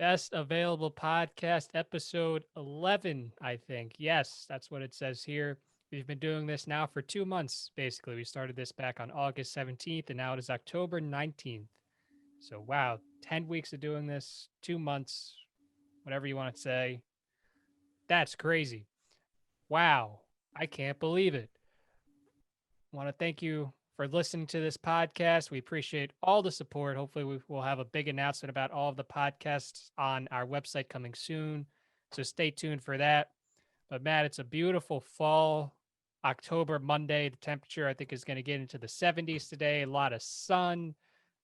Best Available Podcast, episode 11, I think. Yes, that's what it says here. We've been doing this now for 2 months, basically. We started this back on August 17th, and now it is October 19th. So, wow, 10 weeks of doing this, 2 months, whatever you want to say. That's crazy. Wow, I can't believe it. Want to thank you for listening to this podcast. We appreciate all the support. Hopefully, we will have a big announcement about all of the podcasts on our website coming soon. So stay tuned for that. But Matt, it's a beautiful fall October Monday. The temperature, I think, is going to get into the 70s today. A lot of sun.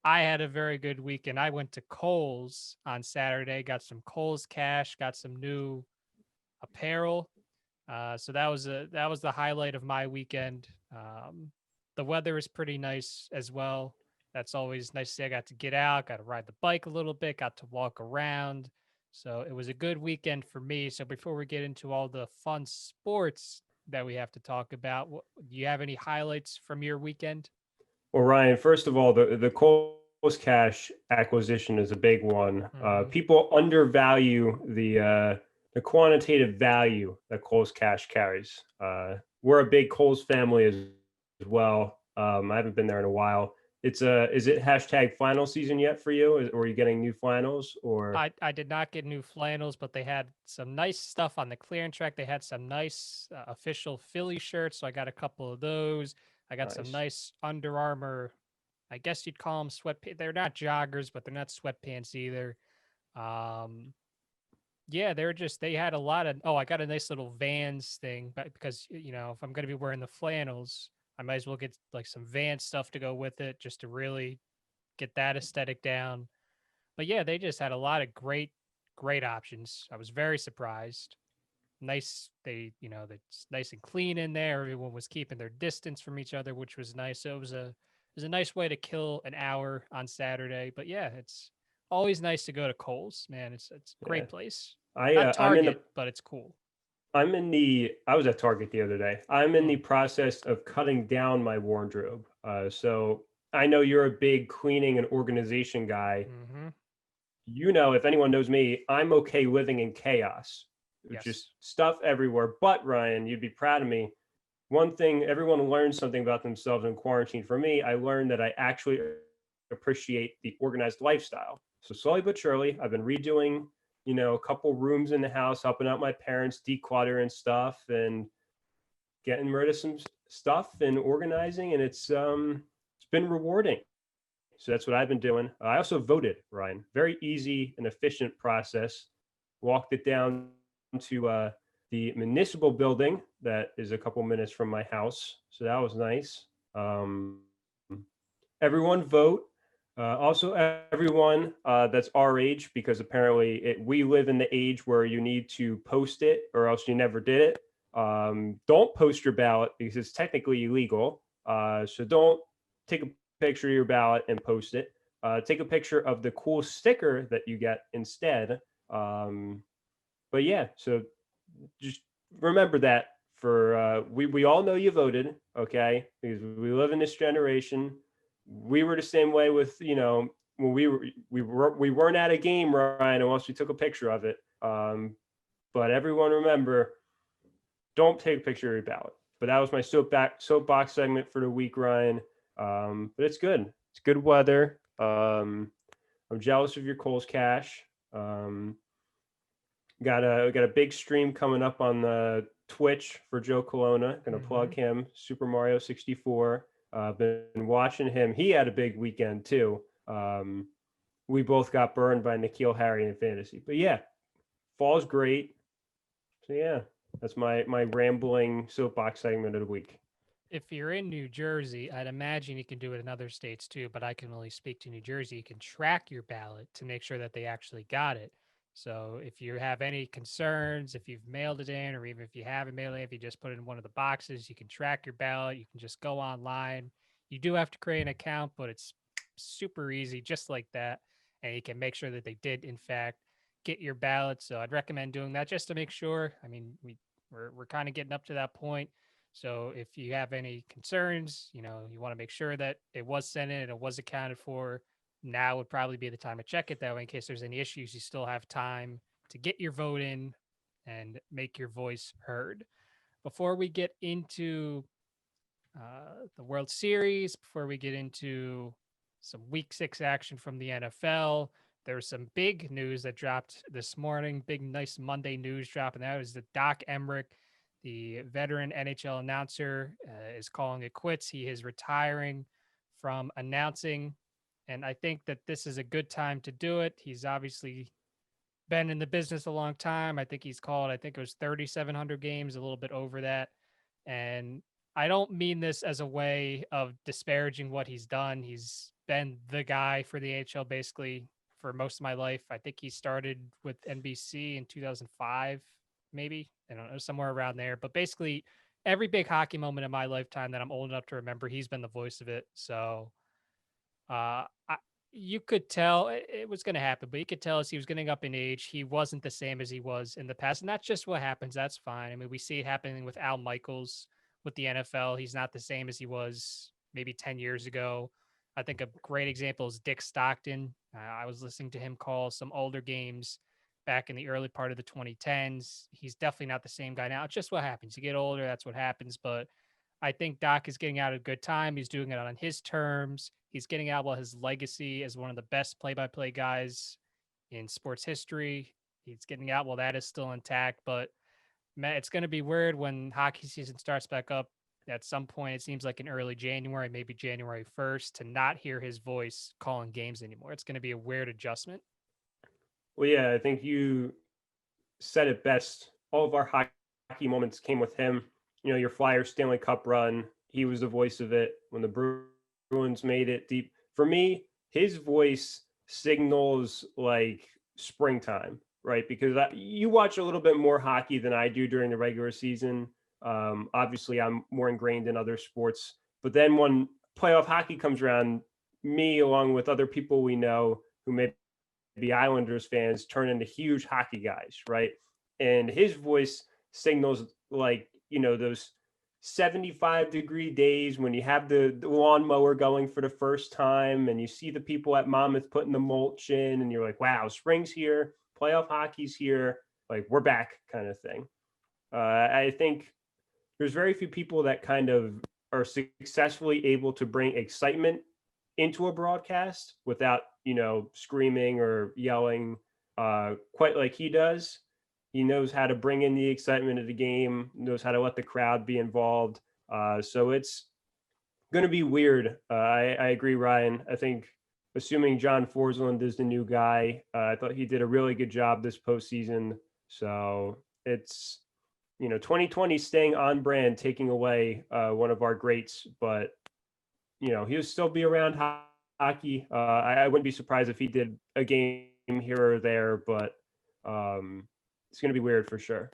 I had a very good weekend. I went to Kohl's on Saturday, got some Kohl's cash, got some new apparel. So that was the highlight of my weekend. The weather is pretty nice as well. That's always nice to see. I got to get out, got to ride the bike a little bit, got to walk around. So it was a good weekend for me. So before we get into all the fun sports that we have to talk about, do you have any highlights from your weekend? Well, Ryan, first of all, the Kohl's Cash acquisition is a big one. Mm-hmm. People undervalue the quantitative value that Kohl's Cash carries. We're a big Kohl's family as well. I haven't been there in a while. Is it hashtag final season yet for you? Or are you getting new finals or I did not get new flannels, but they had some nice stuff on the clearance track. They had some nice official Philly shirts, so I got a couple of those. I got some nice? nice Under Armour. I guess you'd call them sweatpants. They're not joggers, but they're not sweatpants either. Um, yeah, they had a lot of. Oh, I got a nice little Vans thing, but because if I'm gonna be wearing the flannels, I might as well get like some Vans stuff to go with it, just to really get that aesthetic down. But yeah, they just had a lot of great options. I was very surprised. Nice, that's nice and clean in there. Everyone was keeping their distance from each other, which was nice. So it was a nice way to kill an hour on Saturday. But yeah, it's always nice to go to Kohl's, man. It's a Yeah. great place. I Not I'm in Target, the but it's cool. I was at Target the other day. I'm in the Mm. process of cutting down my wardrobe. So I know you're a big cleaning and organization guy. Mm-hmm. If anyone knows me, I'm okay living in chaos, Yes. just stuff everywhere. But Ryan, you'd be proud of me. One thing, everyone learns something about themselves in quarantine. For me, I learned that I actually appreciate the organized lifestyle. So slowly but surely, I've been redoing, a couple rooms in the house, helping out my parents, decluttering stuff, and getting rid of some stuff and organizing. And it's been rewarding. So that's what I've been doing. I also voted, Ryan. Very easy and efficient process. Walked it down to the municipal building that is a couple minutes from my house. So that was nice. Everyone vote. Also, everyone that's our age, because apparently we live in the age where you need to post it or else you never did it. Don't post your ballot because it's technically illegal. So don't take a picture of your ballot and post it. Take a picture of the cool sticker that you get instead. Um, but yeah, so just remember that for we all know you voted, okay? Because we live in this generation. We were the same way with when we weren't at a game, Ryan, unless we took a picture of it. But everyone remember, don't take a picture of your ballot. But that was my soapbox segment for the week, Ryan. But it's good. It's good weather. I'm jealous of your Coles cash. Um, got a big stream coming up on the Twitch for Joe Colonna. Gonna Mm-hmm. plug him. Super Mario 64. Been watching him. He had a big weekend too. We both got burned by Nikhil Harry in fantasy. But yeah, fall's great. So yeah, that's my rambling soapbox segment of the week. If you're in New Jersey, I'd imagine you can do it in other states too, but I can only speak to New Jersey. You can track your ballot to make sure that they actually got it. So if you have any concerns, if you've mailed it in, or even if you haven't mailed it, if you just put it in one of the boxes, you can track your ballot. You can just go online. You do have to create an account, but it's super easy, just like that. And you can make sure that they did, in fact, get your ballot. So I'd recommend doing that just to make sure. I mean, we're kind of getting up to that point. So if you have any concerns, you want to make sure that it was sent in and it was accounted for. now would probably be the time to check it that way in case there's any issues. You still have time to get your vote in and make your voice heard. Before we get into the World Series, before we get into some Week 6 action from the NFL, there's some big news that dropped this morning. Big, nice Monday news drop, and that was that Doc Emrick, the veteran NHL announcer, is calling it quits. He is retiring from announcing, and I think that this is a good time to do it. He's obviously been in the business a long time. I think he's called, I think it was 3,700 games, a little bit over that. And I don't mean this as a way of disparaging what he's done. He's been the guy for the AHL basically for most of my life. I think he started with NBC in 2005, maybe. I don't know, somewhere around there. But basically, every big hockey moment in my lifetime that I'm old enough to remember, he's been the voice of it. So I, you could tell it was going to happen, but you could tell as he was getting up in age, he wasn't the same as he was in the past. And that's just what happens. That's fine. I mean, we see it happening with Al Michaels with the NFL. He's not the same as he was maybe 10 years ago. I think a great example is Dick Stockton. I was listening to him call some older games back in the early part of the 2010s. He's definitely not the same guy now. It's just what happens. You get older, that's what happens. But I think Doc is getting out a good time. He's doing it on his terms. He's getting out while his legacy as one of the best play-by-play guys in sports history. He's getting out while that is still intact. But man, it's going to be weird when hockey season starts back up at some point. It seems like in early January, maybe January 1st, to not hear his voice calling games anymore. It's going to be a weird adjustment. Well, yeah, I think you said it best. All of our hockey moments came with him. You know, your Flyers Stanley Cup run, he was the voice of it. When the Bruins made it deep, for me, his voice signals like springtime, right? Because you watch a little bit more hockey than I do during the regular season. Obviously, I'm more ingrained in other sports. But then when playoff hockey comes around, me, along with other people we know who may be Islanders fans, turn into huge hockey guys, right? And his voice signals like, you know, those 75-degree days when you have the lawnmower going for the first time and you see the people at Monmouth putting the mulch in and you're like, wow, spring's here, playoff hockey's here, like we're back kind of thing. I think there's very few people that kind of are successfully able to bring excitement into a broadcast without, you know, screaming or yelling quite like he does. He knows how to bring in the excitement of the game, knows how to let the crowd be involved. So it's going to be weird. I agree, Ryan. I think assuming John Forsland is the new guy, I thought he did a really good job this postseason. So it's, you know, 2020 staying on brand, taking away one of our greats, but you know, he'll still be around hockey. I wouldn't be surprised if he did a game here or there, but it's going to be weird for sure.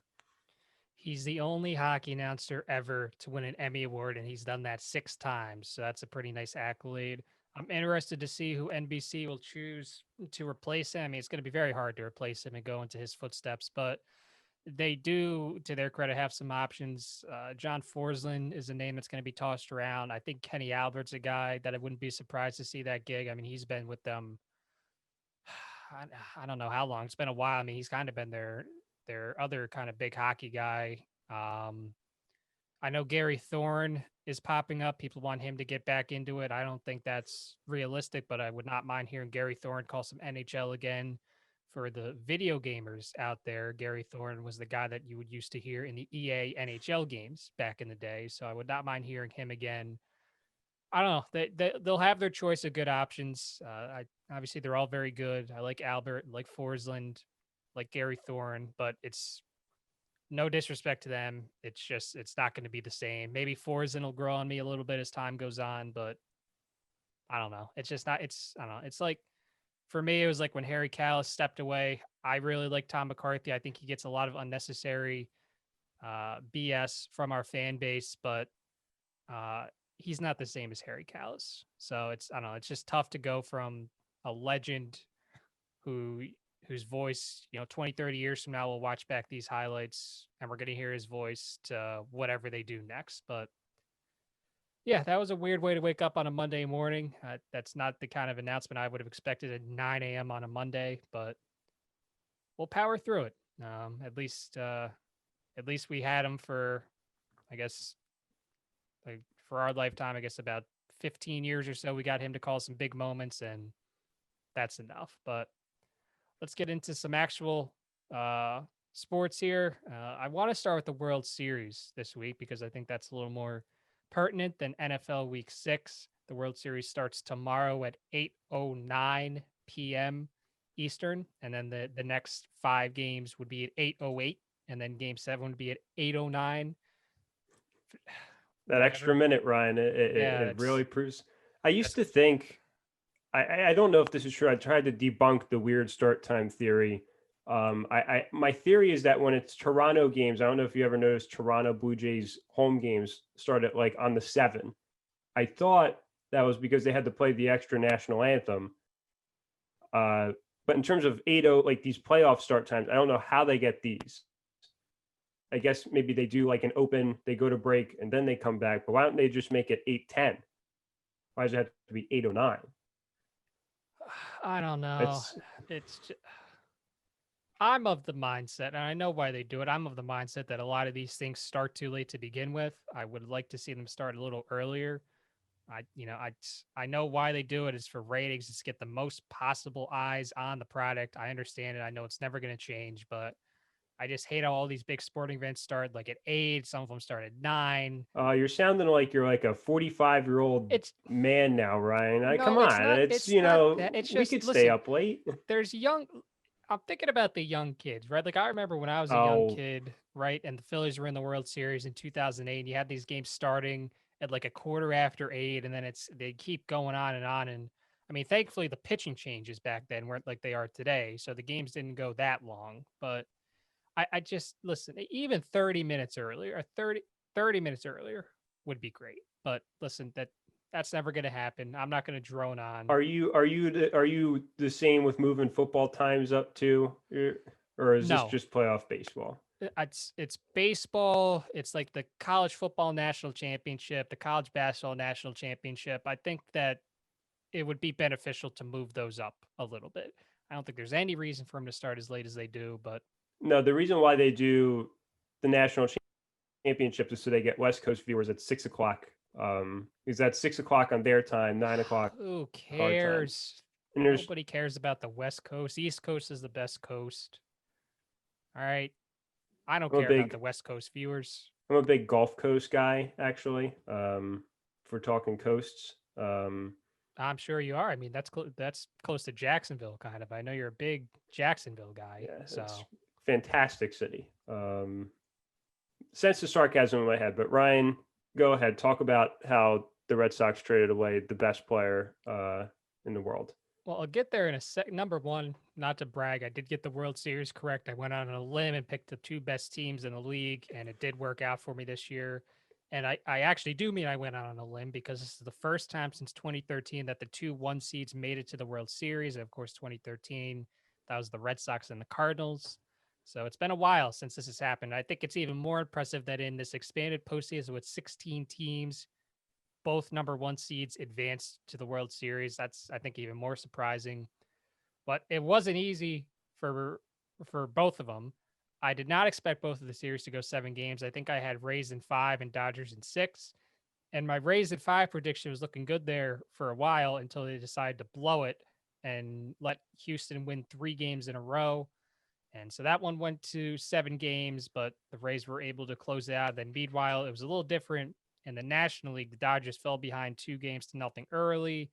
He's the only hockey announcer ever to win an Emmy Award, and he's done that 6 times. So that's a pretty nice accolade. I'm interested to see who NBC will choose to replace him. I mean, it's going to be very hard to replace him and go into his footsteps, but they do, to their credit, have some options. John Forsland is a name that's going to be tossed around. I think Kenny Albert's a guy that I wouldn't be surprised to see that gig. I mean, he's been with them. I don't know how long. It's been a while. I mean, he's kind of been their other kind of big hockey guy. I know Gary Thorne is popping up. People want him to get back into it. I don't think that's realistic, but I would not mind hearing Gary Thorne call some NHL again. For the video gamers out there, Gary Thorne was the guy that you would used to hear in the EA NHL games back in the day. So I would not mind hearing him again. I don't know. They'll have their choice of good options. Obviously they're all very good. I like Albert, like Forsland, like Gary Thorne, but it's no disrespect to them. It's just it's not going to be the same. Maybe Forsland will grow on me a little bit as time goes on, but I don't know. It's just not. It's I don't know. It's like for me, it was like when Harry Callis stepped away. I really like Tom McCarthy. I think he gets a lot of unnecessary BS from our fan base, but he's not the same as Harry Callis. So it's I don't know. It's just tough to go from a legend who whose voice 20, 30 years from now we'll watch back these highlights and we're going to hear his voice to whatever they do next. But Yeah, that was a weird way to wake up on a Monday morning. That's not the kind of announcement I would have expected at 9 a.m. on a Monday, but we'll power through it. At least we had him for, I guess, like for our lifetime. I guess about 15 years or so. We got him to call some big moments, and that's enough. But let's get into some actual uh, sports here. I want to start with the World Series this week because I think that's a little more pertinent than NFL Week 6. The World Series starts tomorrow at 8:09 p.m. Eastern, and then the next 5 games would be at 8:08, and then Game 7 would be at 8:09. That extra Whatever. minute, Ryan, Yeah, it really proves. I used that's to think, I don't know if this is true. I tried to debunk the weird start time theory. My theory is that when it's Toronto games, I don't know if you ever noticed Toronto Blue Jays home games start at like on the 7. I thought that was because they had to play the extra national anthem. But in terms of 8:0, like these playoff start times, I don't know how they get these. I guess maybe they do like an open, they go to break and then they come back. But why don't they just make it 8:10? Why does it have to be 8:09? I don't know. It's It's just, I'm of the mindset, and I know why they do it. I'm of the mindset that a lot of these things start too late to begin with. I would like to see them start a little earlier. I know why they do it is for ratings. It's to get the most possible eyes on the product. I understand it. I know it's never going to change, but I just hate how all these big sporting events start like at 8. Some of them start at 9. you're sounding like you're like a 45-year-old It's man now, Ryan. Come no, it's on. not. It's, It's not that. It's we just could stay listen. up late. There's young. I'm thinking about the young kids, right? Like I remember when I was a young Oh, kid, right? And the Phillies were in the World Series in 2008. And you had these games starting at like a quarter after 8, and then they keep going on and on. And I mean, thankfully the pitching changes back then weren't like they are today, so the games didn't go that long. But I just listen, even 30 minutes earlier, 30 minutes earlier would be great. But listen, that's never going to happen. I'm not going to drone on. are you the same with moving football times up too? Or is this No, just playoff baseball? it's baseball. It's like the college football national championship, the college basketball national championship. I think that it would be beneficial to move those up a little bit. I don't think there's any reason for them to start as late as they do, but No, the reason why they do the national championship is so they get West Coast viewers at 6 o'clock. Is that 6 o'clock on their time, 9 o'clock who our time? cares? And there's Nobody cares about the West Coast. East Coast is the best coast. All right. I don't I'm a care about big the West Coast viewers. I'm a big Gulf Coast guy actually. If we're talking coasts. I'm sure you are. I mean, that's close to Jacksonville, kind of. I know you're a big Jacksonville guy, Yeah, it's so fantastic city. Sense of sarcasm in my head, but Ryan, go ahead. Talk about how the Red Sox traded away the best player in the world. well, I'll get there in a sec. Number one, not to brag, I did get the World Series correct. I went out on a limb and picked the 2 best teams in the league, and it did work out for me this year. And I actually do mean I went out on a limb because this is the first time since 2013 that the 2 1 seeds made it to the World Series. And of course, 2013, that was the Red Sox and the Cardinals. So it's been a while since this has happened. I think it's even more impressive that in this expanded postseason with 16 teams, both number 1 seeds advanced to the World Series. That's, I think, even more surprising. But it wasn't easy for both of them. I did not expect both of the series to go 7 games. I think I had Rays in 5 and Dodgers in 6. And my Rays in 5 prediction was looking good there for a while until they decided to blow it and let Houston win 3 games in a row. And so that one went to 7 games, but the Rays were able to close it out. Then meanwhile, it was a little different in the National League. The Dodgers fell behind 2 games to nothing early.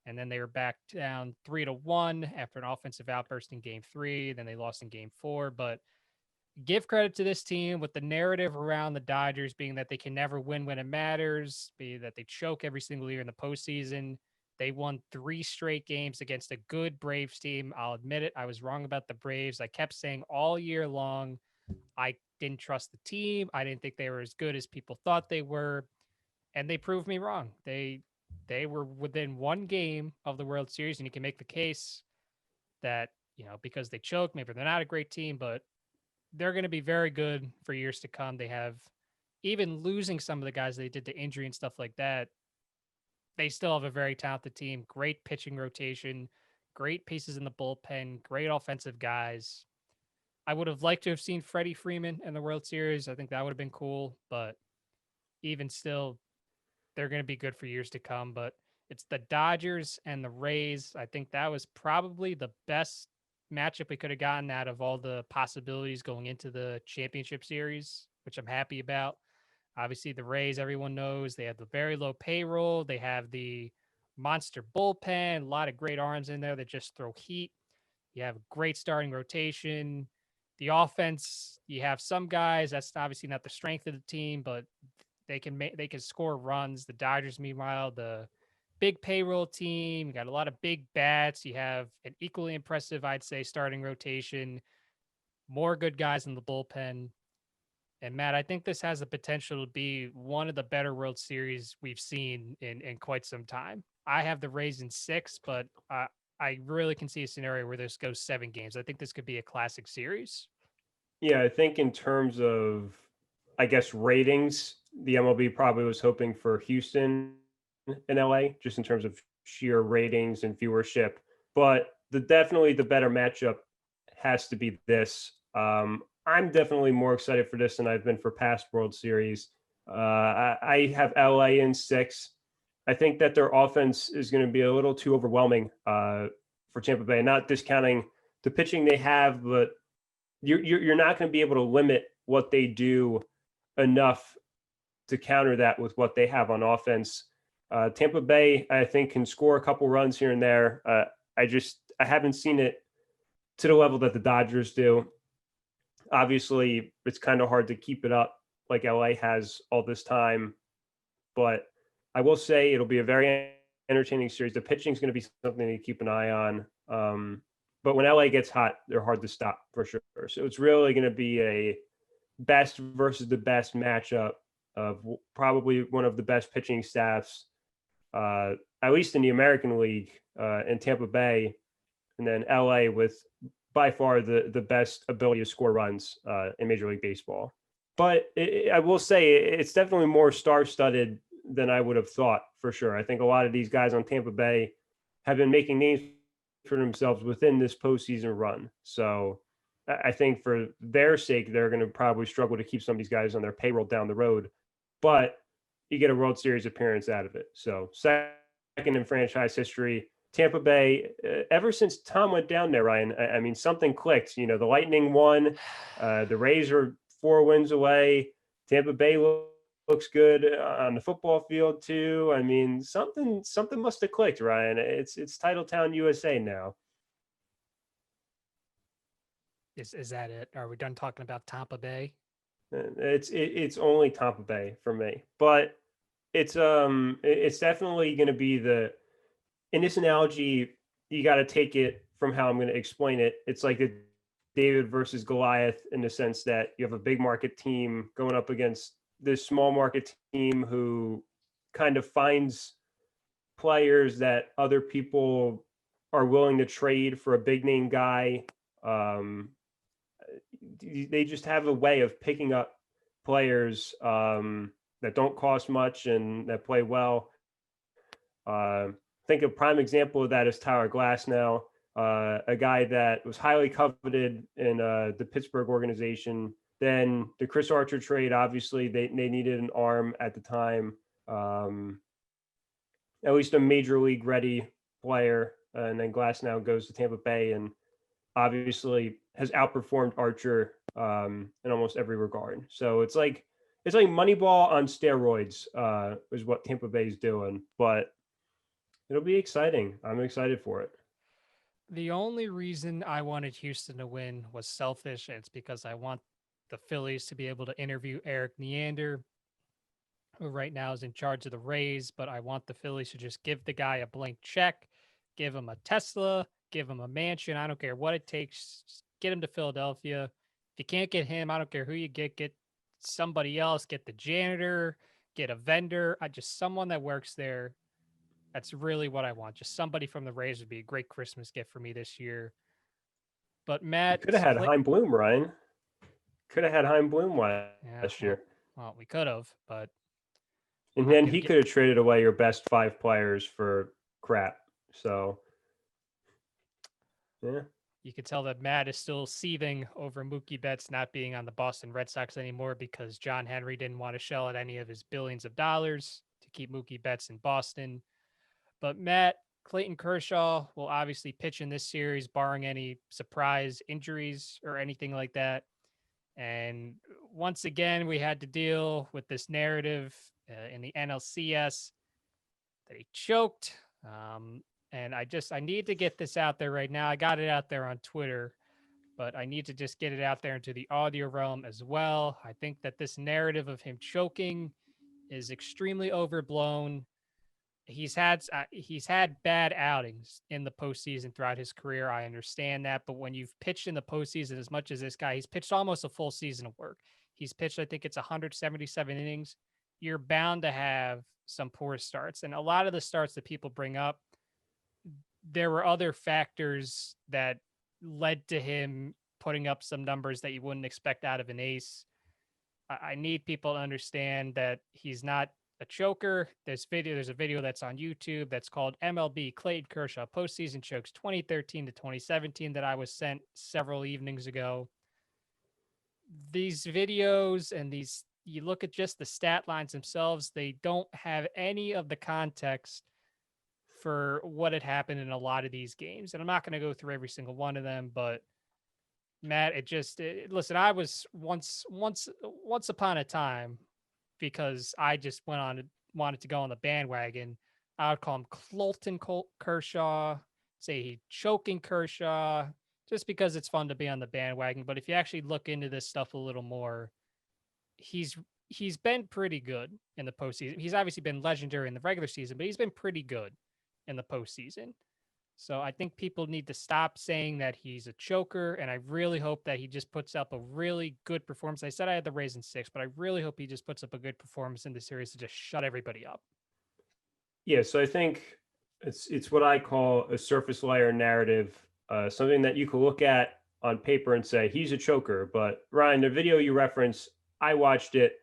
And then they were back down 3-1 after an offensive outburst in Game 3. Then they lost in Game 4. But give credit to this team with the narrative around the Dodgers being that they can never win when it matters, be that they choke every single year in the postseason. They won 3 straight games against a good Braves team. I'll admit it. I was wrong about the Braves. I kept saying all year long, I didn't trust the team. I didn't think they were as good as people thought they were. And they proved me wrong. They were within 1 game of the World Series, and you can make the case that, because they choked, maybe they're not a great team, but they're going to be very good for years to come. They have even losing some of the guys they did to injury and stuff like that, they still have a very talented team, great pitching rotation, great pieces in the bullpen, great offensive guys. I would have liked to have seen Freddie Freeman in the World Series. I think that would have been cool, but even still, they're going to be good for years to come. But it's the Dodgers and the Rays. I think that was probably the best matchup we could have gotten out of all the possibilities going into the championship series, which I'm happy about. Obviously, the Rays, everyone knows they have the very low payroll. They have the monster bullpen, a lot of great arms in there that just throw heat. You have a great starting rotation. The offense, you have some guys. That's obviously not the strength of the team, but they can score runs. The Dodgers, meanwhile, the big payroll team, you got a lot of big bats. You have an equally impressive, I'd say, starting rotation. More good guys in the bullpen. And Matt, I think this has the potential to be one of the better World Series we've seen in quite some time. I have the Rays in 6, but I really can see a scenario where this goes 7 games. I think this could be a classic series. Yeah, I think in terms of, I guess, ratings, the MLB probably was hoping for Houston in LA, just in terms of sheer ratings and viewership. But definitely the better matchup has to be this. I'm definitely more excited for this than I've been for past World Series. I have LA in 6. I think that their offense is going to be a little too overwhelming for Tampa Bay. Not discounting the pitching they have, but you're not going to be able to limit what they do enough to counter that with what they have on offense. Tampa Bay, I think, can score a couple runs here and there. I haven't seen it to the level that the Dodgers do. Obviously, it's kind of hard to keep it up like LA has all this time, but I will say it'll be a very entertaining series. The pitching is going to be something to keep an eye on. But when LA gets hot, they're hard to stop for sure. So it's really going to be a best versus the best matchup of probably one of the best pitching staffs, at least in the American League, in Tampa Bay, and then LA with by far the best ability to score runs in Major League Baseball. But I will say it's definitely more star-studded than I would have thought, for sure. I think a lot of these guys on Tampa Bay have been making names for themselves within this postseason run. So I think for their sake, they're going to probably struggle to keep some of these guys on their payroll down the road. But you get a World Series appearance out of it. So second in franchise history. Tampa Bay, ever since Tom went down there, Ryan, I mean, something clicked. You know, the Lightning won. The Rays are 4 wins away. Tampa Bay looks good on the football field too. I mean, something must have clicked, Ryan. It's Titletown, USA now. Is that it? Are we done talking about Tampa Bay? It's only Tampa Bay for me, but it's definitely going to be in this analogy, you got to take it from how I'm going to explain it. It's like the David versus Goliath in the sense that you have a big market team going up against this small market team who kind of finds players that other people are willing to trade for a big name guy. They just have a way of picking up players that don't cost much and that play well. I think a prime example of that is Tyler Glasnow, a guy that was highly coveted in the Pittsburgh organization. Then the Chris Archer trade, obviously, they needed an arm at the time, at least a major league ready player. And then Glasnow goes to Tampa Bay and obviously has outperformed Archer in almost every regard. So it's like Moneyball on steroids is what Tampa Bay is doing, but it'll be exciting. I'm excited for it. The only reason I wanted Houston to win was selfish, and it's because I want the Phillies to be able to interview Eric Neander, who right now is in charge of the Rays, but I want the Phillies to just give the guy a blank check, give him a Tesla, give him a mansion. I don't care what it takes. Just get him to Philadelphia. If you can't get him, I don't care who you get somebody else, get the janitor, get a vendor, just someone that works there. That's really what I want. Just somebody from the Rays would be a great Christmas gift for me this year. But You Matt, could have had Heim Bloom, Ryan. Could have had Heim Bloom last yeah, year. Well, we could have, but And I'm then gonna he get. could have traded away your best 5 players for crap. So, yeah. You could tell that Matt is still seething over Mookie Betts not being on the Boston Red Sox anymore because John Henry didn't want to shell out any of his billions of dollars to keep Mookie Betts in Boston. But Matt, Clayton Kershaw will obviously pitch in this series, barring any surprise injuries or anything like that. And once again, we had to deal with this narrative in the NLCS that he choked. And I need to get this out there right now. I got it out there on Twitter, but I need to just get it out there into the audio realm as well. I think that this narrative of him choking is extremely overblown. He's had bad outings in the postseason throughout his career. I understand that, but when you've pitched in the postseason as much as this guy, he's pitched almost a full season of work. He's pitched, I think it's 177 innings. You're bound to have some poor starts, and a lot of the starts that people bring up, there were other factors that led to him putting up some numbers that you wouldn't expect out of an ace. I need people to understand that he's not a choker. There's a video that's on YouTube that's called MLB Clayton Kershaw postseason chokes 2013 to 2017 that I was sent several evenings ago. These videos and you look at just the stat lines themselves, they don't have any of the context for what had happened in a lot of these games. And I'm not going to go through every single one of them, but Matt, listen, I was once upon a time, because I just wanted to go on the bandwagon. I would call him Clayton Kershaw, say he choking Kershaw, just because it's fun to be on the bandwagon. But if you actually look into this stuff a little more, he's been pretty good in the postseason. He's obviously been legendary in the regular season, but he's been pretty good in the postseason. So I think people need to stop saying that he's a choker, and I really hope that he just puts up a really good performance. I said I had the Rays in 6, but I really hope he just puts up a good performance in the series to just shut everybody up. Yeah, so I think it's what I call a surface layer narrative, something that you can look at on paper and say he's a choker. But Ryan, the video you reference, I watched it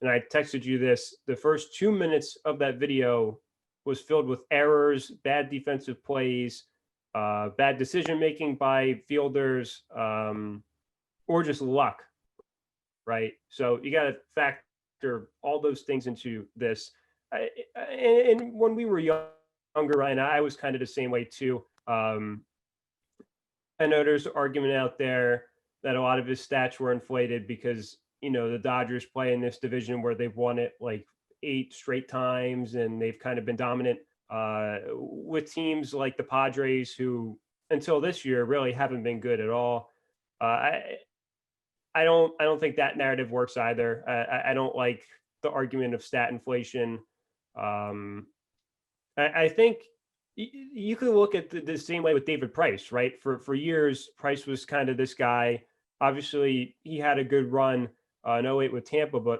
and I texted you this. The first 2 minutes of that video was filled with errors, bad defensive plays, bad decision making by fielders, or just luck, right? So you got to factor all those things into this. And when we were younger, Ryan, I was kind of the same way too. I know there's an argument out there that a lot of his stats were inflated because, the Dodgers play in this division where they've won it like 8 straight times and they've kind of been dominant with teams like the Padres, who until this year really haven't been good at all. I don't think that narrative works either. I don't like the argument of stat inflation. I think you could look at the same way with David Price, right? For years, Price was kind of this guy. Obviously, he had a good run in 08 with Tampa, but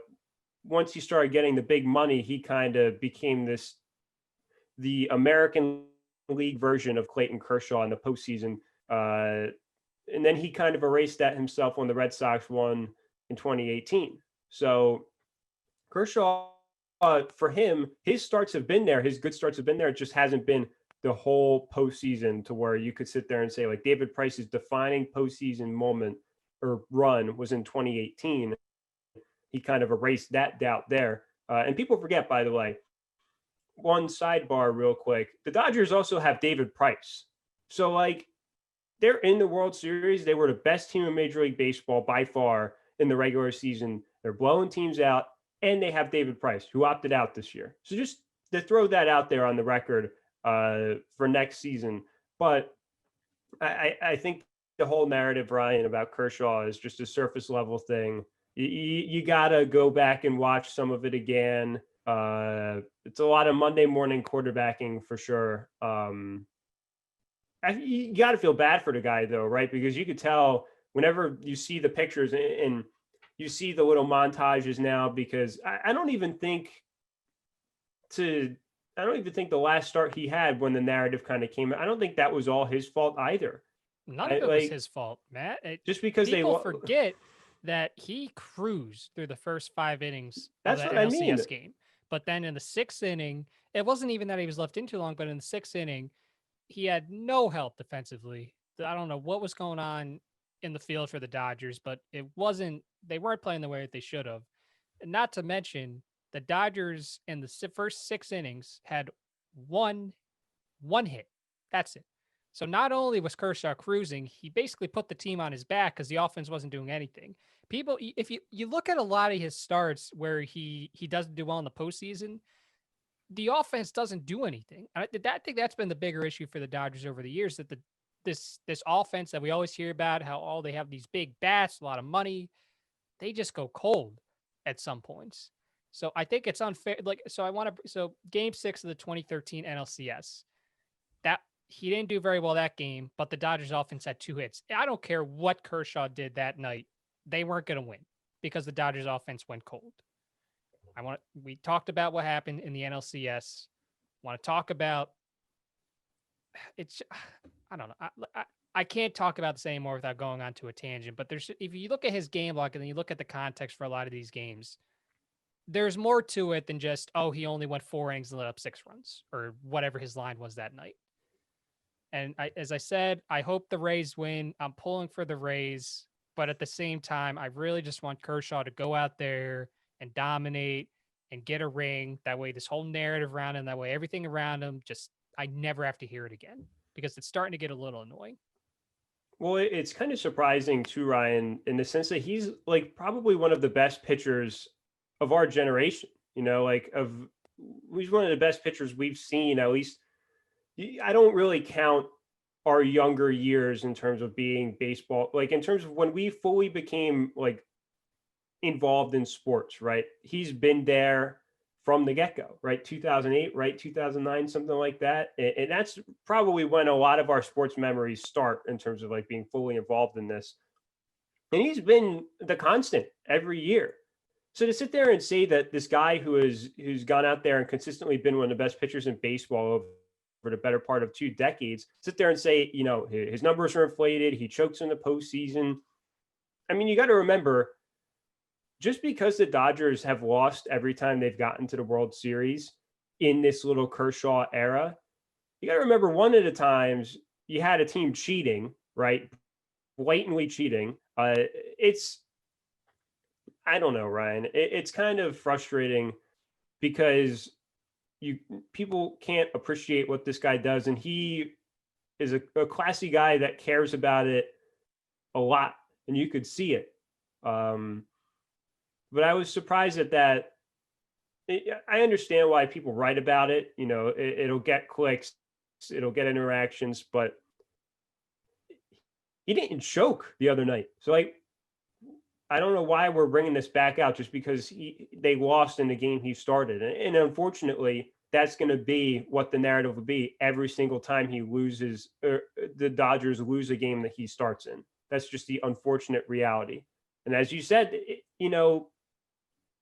once he started getting the big money, he kind of became the American League version of Clayton Kershaw in the postseason. And then he kind of erased that himself when the Red Sox won in 2018. So Kershaw, for him, his starts have been there. His good starts have been there. It just hasn't been the whole postseason to where you could sit there and say, like, David Price's defining postseason moment or run was in 2018. He kind of erased that doubt there. And people forget, by the way, one sidebar real quick. The Dodgers also have David Price. So, like, they're in the World Series. They were the best team in Major League Baseball by far in the regular season. They're blowing teams out, and they have David Price, who opted out this year. So just to throw that out there on the record for next season. But I think the whole narrative, Ryan, about Kershaw is just a surface level thing. You got to go back and watch some of it again. It's a lot of Monday morning quarterbacking for sure. You got to feel bad for the guy, though, right? Because you could tell whenever you see the pictures and you see the little montages now, because I don't even think the last start he had when the narrative kind of came, I don't think that was all his fault either. None of it was his fault, Matt. Just because people forget that he cruised through the first 5 innings of That's that what I mean. NLCS game. But then in the 6th inning, it wasn't even that he was left in too long, but in the 6th inning, he had no help defensively. I don't know what was going on in the field for the Dodgers, but they weren't playing the way that they should have. And not to mention, the Dodgers in the first 6 innings had one one hit. That's it. So not only was Kershaw cruising, he basically put the team on his back because the offense wasn't doing anything. People, if you look at a lot of his starts where he doesn't do well in the postseason, the offense doesn't do anything. I think that's been the bigger issue for the Dodgers over the years, that this offense that we always hear about, how all they have these big bats, a lot of money, they just go cold at some points. So I think it's unfair. So game 6 of the 2013 NLCS, that he didn't do very well that game, but the Dodgers offense had 2 hits. I don't care what Kershaw did that night. They weren't going to win because the Dodgers offense went cold. We talked about what happened in the NLCS. Want to talk about it's I don't know. I can't talk about this anymore without going on to a tangent, but if you look at his game log and then you look at the context for a lot of these games, there's more to it than just, oh, he only went 4 innings and let up 6 runs or whatever his line was that night. And as I said, I hope the Rays win. I'm pulling for the Rays, but at the same time, I really just want Kershaw to go out there and dominate and get a ring. That way, this whole narrative around him, that way, everything around him, I never have to hear it again because it's starting to get a little annoying. Well, it's kind of surprising too, Ryan, in the sense that he's like probably one of the best pitchers of our generation. He's one of the best pitchers we've seen, at least. I don't really count our younger years in terms of being baseball, like in terms of when we fully became like involved in sports, right? He's been there from the get-go, right? 2008, right? 2009, something like that. And that's probably when a lot of our sports memories start in terms of like being fully involved in this. And he's been the constant every year. So to sit there and say that this guy who's gone out there and consistently been one of the best pitchers in baseball over the better part of 2 decades, sit there and say, his numbers are inflated, he chokes in the postseason. I mean, you got to remember, just because the Dodgers have lost every time they've gotten to the World Series in this little Kershaw era, you got to remember one of the times you had a team cheating, right? Blatantly cheating. I don't know, Ryan. It's kind of frustrating because people can't appreciate what this guy does, and he is a classy guy that cares about it a lot, and you could see it. But I was surprised at that. I understand why people write about it. It'll get clicks, it'll get interactions, but he didn't choke the other night. So I don't know why we're bringing this back out just because they lost in the game he started. And unfortunately, that's going to be what the narrative will be every single time he loses, or the Dodgers lose a game that he starts in. That's just the unfortunate reality. And as you said, I know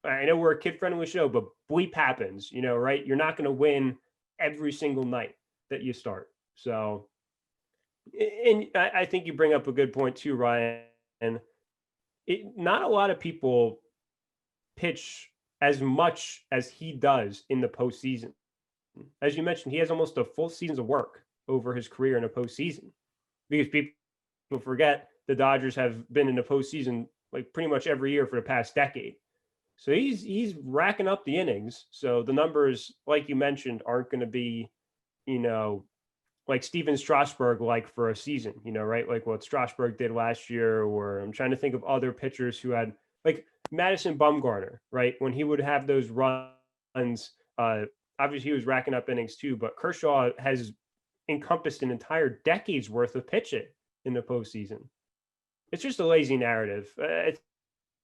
we're a kid-friendly show, but bleep happens, right? You're not going to win every single night that you start. So, and I think you bring up a good point too, Ryan. Not a lot of people pitch as much as he does in the postseason. As you mentioned, he has almost a full season's of work over his career in the postseason, because people forget the Dodgers have been in the postseason like pretty much every year for the past decade. So he's racking up the innings. So the numbers, like you mentioned, aren't going to be, like Steven Strasburg like for a season, right? Like what Strasburg did last year, or I'm trying to think of other pitchers who had like Madison Bumgarner, right? When he would have those runs, obviously he was racking up innings too, but Kershaw has encompassed an entire decade's worth of pitching in the postseason. It's just a lazy narrative. I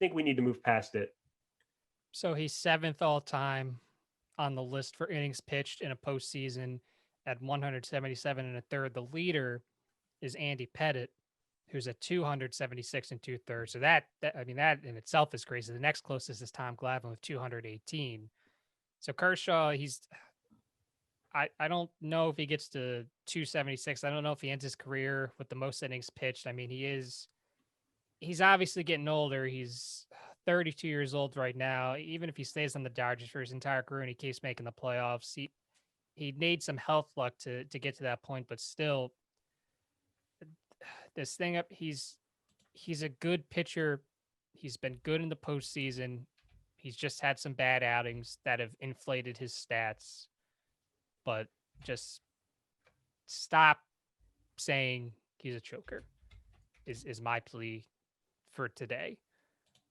think we need to move past it. So he's 7th all time on the list for innings pitched in a postseason at 177 and a third. The leader is Andy Pettitte, who's at 276 and 2/3. So that in itself is crazy. The next closest is Tom Glavine with 218. So Kershaw, I don't know if he gets to 276. I don't know if he ends his career with the most innings pitched. I mean, he he's obviously getting older. He's 32 years old right now. Even if he stays on the Dodgers for his entire career and he keeps making the playoffs, he needs some health luck to get to that point. But still, this thing up, he's a good pitcher. He's been good in the postseason. He's just had some bad outings that have inflated his stats. But just stop saying he's a choker is my plea for today.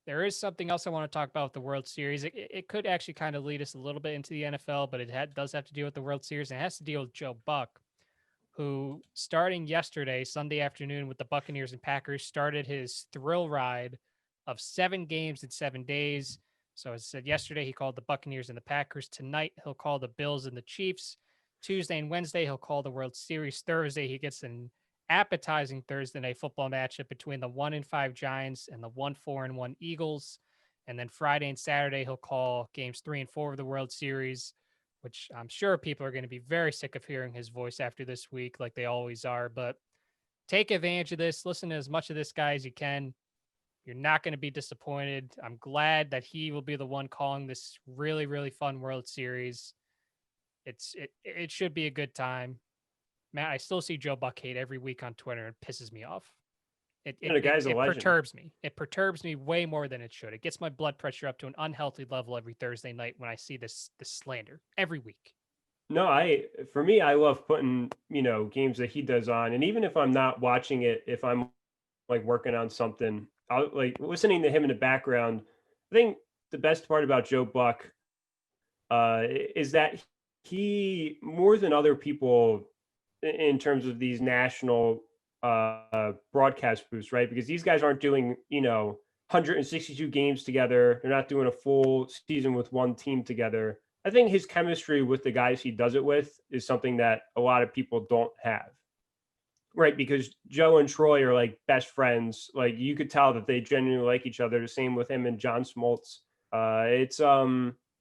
There is something else I want to talk about with the World Series. It could actually kind of lead us a little bit into the NFL, but does have to deal with the World Series. And it has to deal with Joe Buck, who starting yesterday, Sunday afternoon, with the Buccaneers and Packers, started his thrill ride of 7 games in 7 days. So as I said yesterday, he called the Buccaneers and the Packers. Tonight, he'll call the Bills and the Chiefs. Tuesday and Wednesday, he'll call the World Series. Thursday, he gets an appetizing Thursday night football matchup between the 1-5 Giants and the 1-4-1 Eagles. And then Friday and Saturday, he'll call games 3 and 4 of the World Series, which I'm sure people are going to be very sick of hearing his voice after this week, like they always are. But take advantage of this. Listen to as much of this guy as you can. You're not going to be disappointed. I'm glad that he will be the one calling this really, really fun World Series. It should be a good time. Matt, I still see Joe Buck hate every week on Twitter. It pisses me off. The guy's a legend. Perturbs me. It perturbs me way more than it should. It gets my blood pressure up to an unhealthy level every Thursday night when I see this slander every week. No, for me, I love putting, games that he does on. And even if I'm not watching it, if I'm like working on something, I'll like listening to him in the background. I think the best part about Joe Buck is that he, more than other people in terms of these national broadcast booths, right? Because these guys aren't doing, 162 games together. They're not doing a full season with one team together. I think his chemistry with the guys he does it with is something that a lot of people don't have, right? Because Joe and Troy are like best friends. Like you could tell that they genuinely like each other. The same with him and John Smoltz.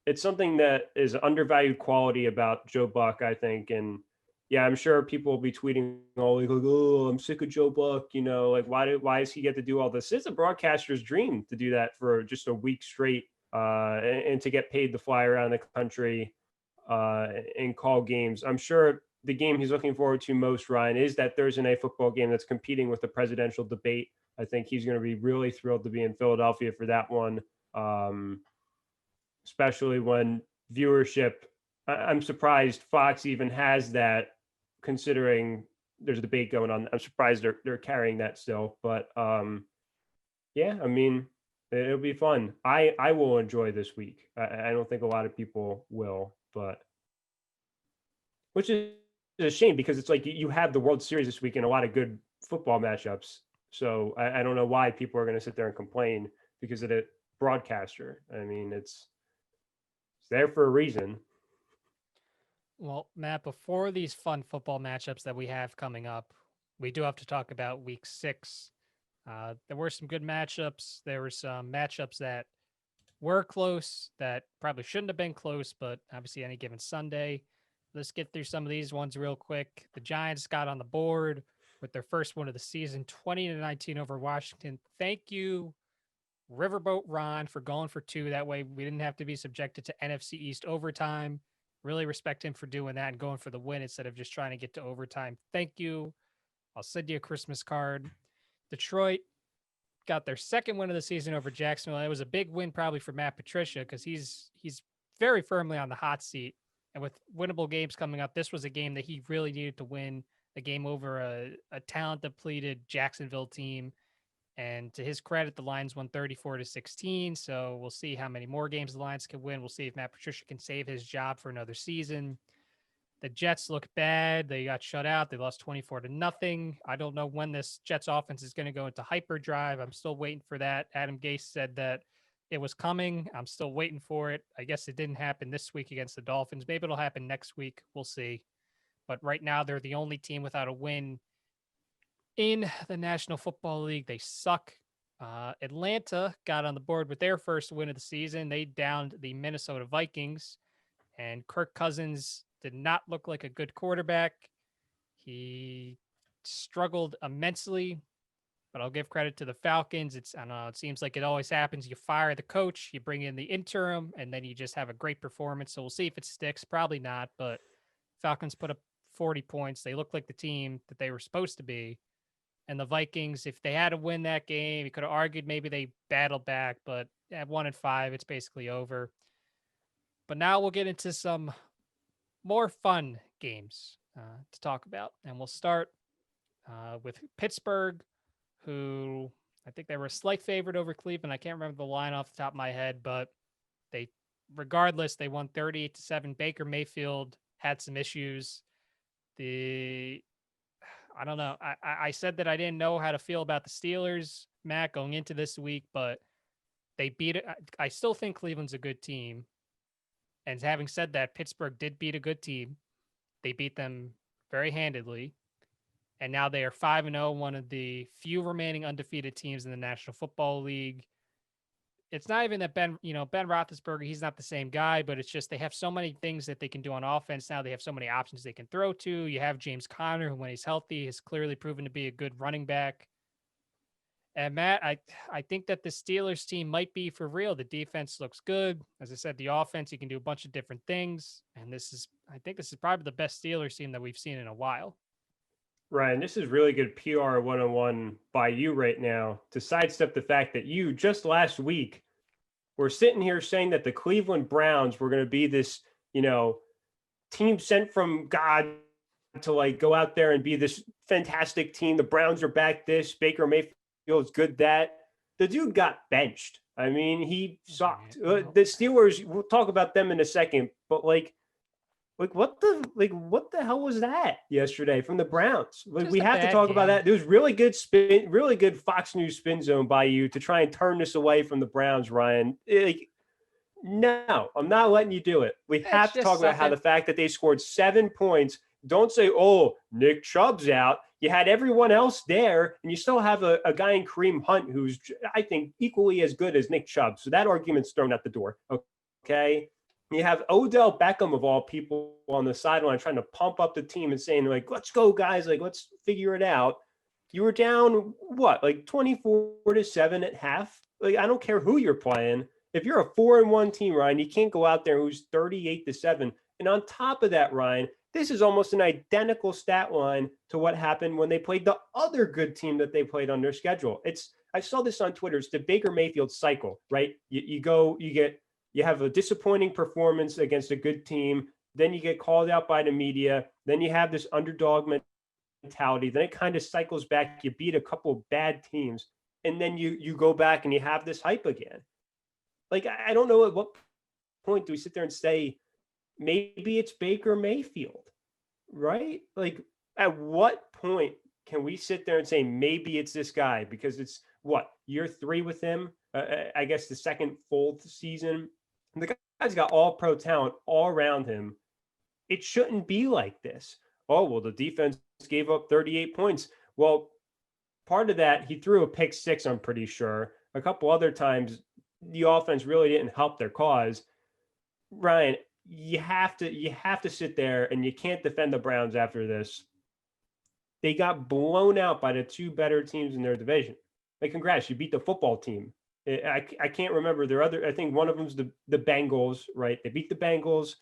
It's something that is undervalued quality about Joe Buck, I think. And yeah, I'm sure people will be tweeting all like, oh, I'm sick of Joe Buck. Like why does he get to do all this? It's a broadcaster's dream to do that for just a week straight, and to get paid to fly around the country and call games. I'm sure the game he's looking forward to most, Ryan, is that Thursday night football game that's competing with the presidential debate. I think he's going to be really thrilled to be in Philadelphia for that one, especially when viewership. I'm surprised Fox even has that, considering there's a debate going on. I'm surprised they're carrying that still, but yeah, I mean, it'll be fun. I will enjoy this week. I don't think a lot of people will, but which is a shame because it's like you have the World Series this week and a lot of good football matchups. So I don't know why people are going to sit there and complain because of the broadcaster. I mean, it's there for a reason. Well, Matt, before these fun football matchups that we have coming up, we do have to talk about week 6. There were some good matchups. There were some matchups that were close that probably shouldn't have been close, but obviously any given Sunday. Let's get through some of these ones real quick. The Giants got on the board with their first one of the season, 20-19 over Washington. Thank you, Riverboat Ron, for going for 2. That way we didn't have to be subjected to NFC East overtime. Really respect him for doing that and going for the win instead of just trying to get to overtime. Thank you. I'll send you a Christmas card. Detroit got their second win of the season over Jacksonville. It was a big win probably for Matt Patricia because he's very firmly on the hot seat. And with winnable games coming up, this was a game that he really needed to win, a game over a talent-depleted Jacksonville team. And to his credit, the Lions won 34-16. So we'll see how many more games the Lions can win. We'll see if Matt Patricia can save his job for another season. The Jets look bad. They got shut out. They lost 24-0. I don't know when this Jets offense is going to go into hyperdrive. I'm still waiting for that. Adam Gase said that it was coming. I'm still waiting for it. I guess it didn't happen this week against the Dolphins. Maybe it'll happen next week. We'll see. But right now, they're the only team without a win in the National Football League. They suck. Atlanta got on the board with their first win of the season. They downed the Minnesota Vikings, and Kirk Cousins did not look like a good quarterback. He struggled immensely. but I'll give credit to the Falcons. I don't know, it seems like it always happens. You fire the coach, you bring in the interim, and then you just have a great performance. So we'll see if it sticks. Probably not, but Falcons put up 40 points. They look like the team that they were supposed to be. And the Vikings, if they had to win that game, you could have argued maybe they battled back, but at 1-5, it's basically over. But now we'll get into some more fun games to talk about. And we'll start with Pittsburgh, who I think they were a slight favorite over Cleveland. I can't remember the line off the top of my head, but regardless, they won 38-7. Baker Mayfield had some issues. I don't know. I said that I didn't know how to feel about the Steelers, Matt, going into this week, but they beat it. I still think Cleveland's a good team. And having said that, Pittsburgh did beat a good team. They beat them very handedly. And now they are 5-0, one of the few remaining undefeated teams in the National Football League. It's not even that Ben Roethlisberger, he's not the same guy, but it's just they have so many things that they can do on offense now. They have so many options they can throw to. You have James Conner, who when he's healthy has clearly proven to be a good running back. And Matt, I think that the Steelers team might be for real. The defense looks good. As I said, the offense, you can do a bunch of different things. And I think this is probably the best Steelers team that we've seen in a while. Ryan, this is really good PR 101 by you right now to sidestep the fact that you just last week were sitting here saying that the Cleveland Browns were going to be this, team sent from God to like go out there and be this fantastic team. The Browns are back this, Baker Mayfield's good that. The dude got benched. I mean, he sucked. The Steelers, we'll talk about them in a second, but what the hell was that yesterday from the Browns? We have to talk about that. There was really good Fox News spin zone by you to try and turn this away from the Browns, Ryan. No, I'm not letting you do it. We have to talk about how the fact that they scored 7 points. Don't say, oh, Nick Chubb's out. You had everyone else there, and you still have a guy in Kareem Hunt who's, I think, equally as good as Nick Chubb. So that argument's thrown out the door. Okay. You have Odell Beckham, of all people, on the sideline trying to pump up the team and saying, like, let's go, guys. Like, let's figure it out. You were down, 24-7 at half? Like, I don't care who you're playing. If you're a 4-1 team, Ryan, you can't go out there who's 38-7. And on top of that, Ryan, this is almost an identical stat line to what happened when they played the other good team that they played on their schedule. I saw this on Twitter. It's the Baker Mayfield cycle, right? You have a disappointing performance against a good team. Then you get called out by the media. Then you have this underdog mentality. Then it kind of cycles back. You beat a couple of bad teams. And then you go back and you have this hype again. Like, I don't know at what point do we sit there and say, maybe it's Baker Mayfield, right? Like, at what point can we sit there and say, maybe it's this guy? Because it's year 3 with him? I guess the second full season. The guy's got all pro talent all around him. It shouldn't be like this. Oh, well, the defense gave up 38 points. Well, part of that, he threw a pick 6, I'm pretty sure. A couple other times, the offense really didn't help their cause. Ryan, you have to sit there, and you can't defend the Browns after this. They got blown out by the 2 better teams in their division. Like, congrats, you beat the football team. I can't remember their other. I think one of them's the Bengals, right? They beat the Bengals.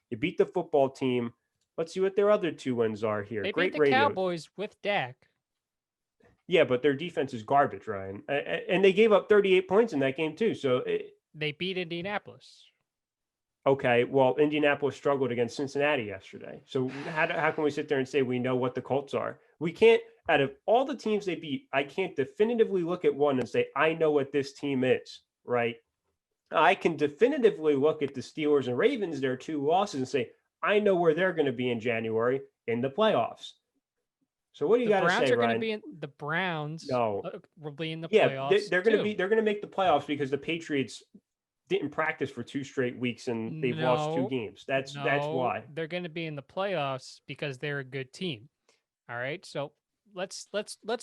You beat the football team. Let's see what their other 2 wins are here. They Great beat the radio. Cowboys with Dak. Yeah, but their defense is garbage, Ryan. And they gave up 38 points in that game too. So they beat Indianapolis. Okay, well, Indianapolis struggled against Cincinnati yesterday. So how can we sit there and say we know what the Colts are? We can't. Out of all the teams they beat, I can't definitively look at one and say, I know what this team is, right? I can definitively look at the Steelers and Ravens, their 2 losses, and say, I know where they're going to be in January in the playoffs. So what do you got to say, Ryan? The Browns will be in the playoffs. Yeah, they're going to make the playoffs because the Patriots didn't practice for 2 straight weeks and they've lost 2 games. That's why. They're going to be in the playoffs because they're a good team. All right. So let's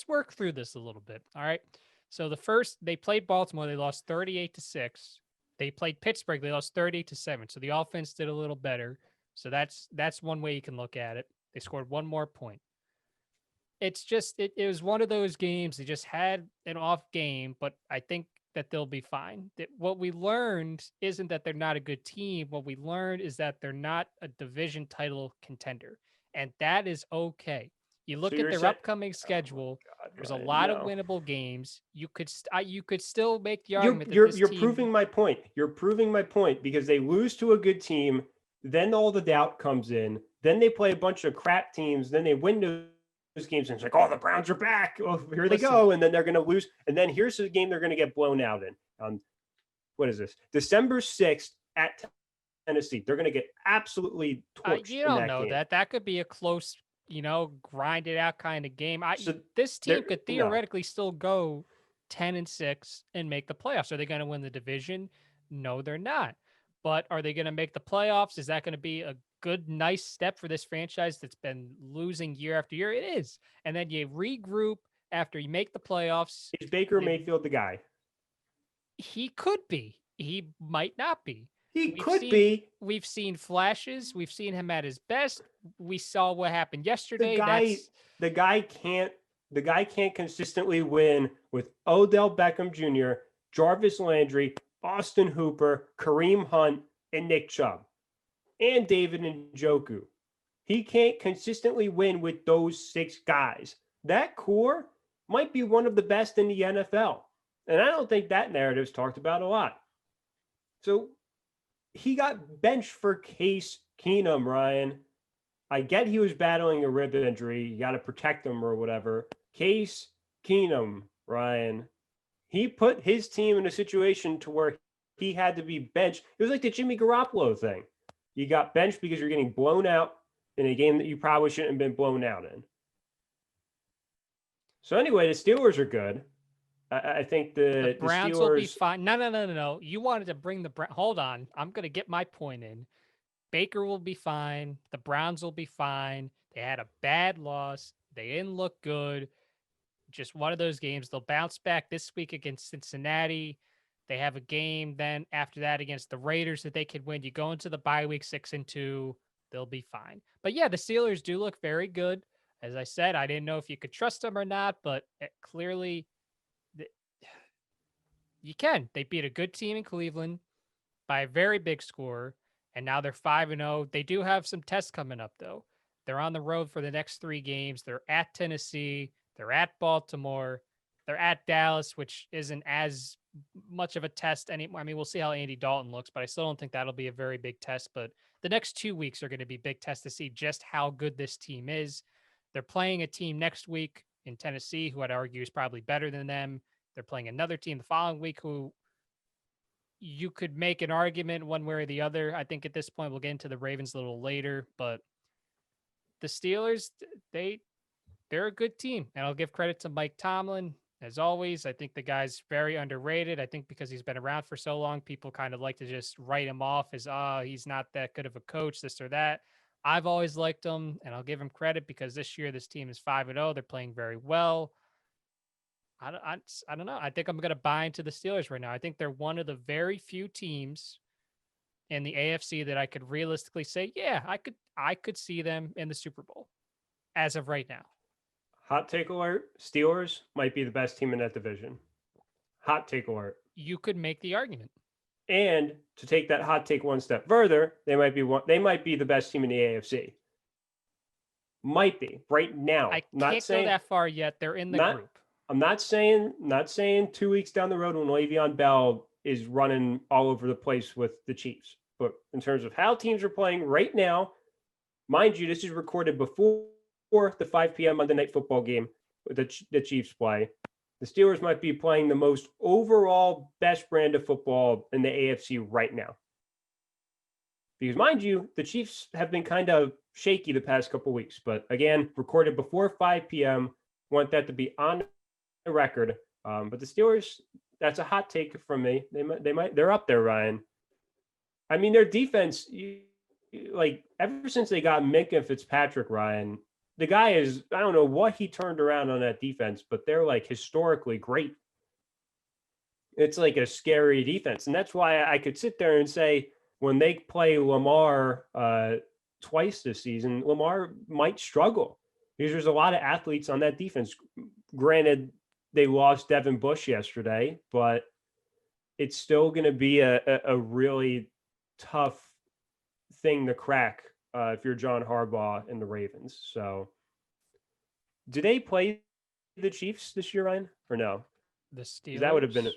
work through this a little bit. All right. So they played Baltimore. They lost 38-6. They played Pittsburgh. They lost 38-7. So the offense did a little better. So that's one way you can look at it. They scored 1 more point. it's just it was one of those games. They just had an off game, but I think that they'll be fine. That what we learned isn't that they're not a good team. What we learned is that they're not a division title contender, and that is okay. You So look at you're their saying, upcoming oh my schedule. God, There's a Ryan, lot of no. winnable games. You could still make the You're argument that you're this you're team. proving my point. You're proving my point because they lose to a good team, then all the doubt comes in. Then they play a bunch of crap teams, then they win those games, and it's like, oh, the Browns are back. Oh, here they Listen, go, and then they're going to lose. And then here's the game they're going to get blown out in. What is this? December 6th at Tennessee. They're going to get absolutely torched you in don't that know game. that. That could be a close, grind it out kind of game. So This they're team could no. theoretically still go 10-6 and make the playoffs. Are they going to win the division? No, they're not. But are they going to make the playoffs? Is that going to be a good, nice step for this franchise that's been losing year after year? It is. And then you regroup after you make the playoffs. Is Baker Mayfield the guy? He could be. He might not be. He We've could seen be. we've seen flashes. We've seen him at his best. We saw what happened The yesterday. guy the guy can't consistently win with Odell Beckham Jr., Jarvis Landry, Austin Hooper, Kareem Hunt, and Nick Chubb, and David Njoku. He can't consistently win with those 6 guys. That core might be one of the best in the NFL. And I don't think that narrative's talked about a lot. So he got benched for Case Keenum, Ryan. I get he was battling a rib injury. You got to protect him or whatever. Case Keenum, Ryan, he put his team in a situation to where he had to be benched. It was like the Jimmy Garoppolo thing. You got benched because you're getting blown out in a game that you probably shouldn't have been blown out in. So anyway, the Steelers are good. I think the Browns Steelers will be fine. No. You wanted to bring the hold on. I'm going to get my point in. Baker will be fine. The Browns will be fine. They had a bad loss. They didn't look good. Just one of those games. They'll bounce back this week against Cincinnati. They have a game then after that against the Raiders that they could win. You go into the bye week 6-2. They'll be fine. But yeah, the Steelers do look very good. As I said, I didn't know if you could trust them or not, but clearly you can. They beat a good team in Cleveland by a very big score, and now they're 5-0. They do have some tests coming up, though. They're on the road for the next 3 games. They're at Tennessee. They're at Baltimore. They're at Dallas, which isn't as much of a test anymore. I mean, we'll see how Andy Dalton looks, but I still don't think that'll be a very big test. But the next 2 weeks are going to be big tests to see just how good this team is. They're playing a team next week in Tennessee who I'd argue is probably better than them. They're playing another team the following week who you could make an argument one way or the other. I think at this point we'll get into the Ravens a little later, but the Steelers, they're a good team, and I'll give credit to Mike Tomlin. As always, I think the guy's very underrated. I think because he's been around for so long, people kind of like to just write him off as, he's not that good of a coach, this or that. I've always liked him, and I'll give him credit because this year this team is 5-0. They're playing very well. I don't know. I think I'm going to buy into the Steelers right now. I think they're one of the very few teams in the AFC that I could realistically say, yeah, I could see them in the Super Bowl as of right now. Hot take alert: Steelers might be the best team in that division. Hot take alert. You could make the argument. And to take that hot take one step further, they might be the best team in the AFC. Might be right now. I not can't saying go that far yet. They're in the group. I'm not saying 2 weeks down the road when Le'Veon Bell is running all over the place with the Chiefs. But in terms of how teams are playing right now, mind you, this is recorded before the 5 p.m. Monday Night Football game the Chiefs play. The Steelers might be playing the most overall best brand of football in the AFC right now. Because mind you, the Chiefs have been kind of shaky the past couple of weeks. But again, recorded before 5 p.m. Want that to be on the record. But the Steelers, that's a hot take from me. They're up there, Ryan. I mean, their defense, like ever since they got Minkah Fitzpatrick, Ryan, the guy is, I don't know what he turned around on that defense, but they're like historically great. It's like a scary defense. And that's why I could sit there and say, when they play Lamar twice this season, Lamar might struggle because there's a lot of athletes on that defense. Granted, they lost Devin Bush yesterday, but it's still going to be a really tough thing to crack if you're John Harbaugh and the Ravens. So, do they play the Chiefs this year, Ryan, or no? The Steelers. That would have been,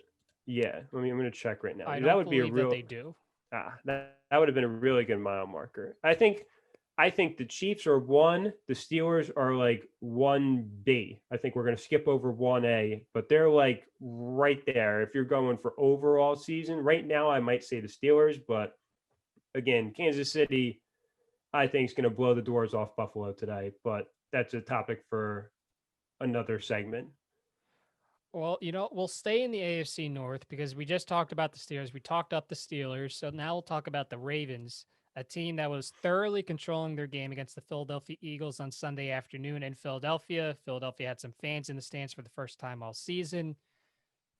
yeah. I mean, I'm going to check right now. I That don't would be a believe real. that they do. That would have been a really good mile marker. I think the Chiefs are 1. The Steelers are like 1B. I think we're going to skip over 1A, but they're like right there. If you're going for overall season right now, I might say the Steelers, but again, Kansas City, I think is going to blow the doors off Buffalo today, but that's a topic for another segment. Well, we'll stay in the AFC North because we just talked about the Steelers. We talked up the Steelers. So now we'll talk about the Ravens, a team that was thoroughly controlling their game against the Philadelphia Eagles on Sunday afternoon in Philadelphia. Philadelphia had some fans in the stands for the first time all season.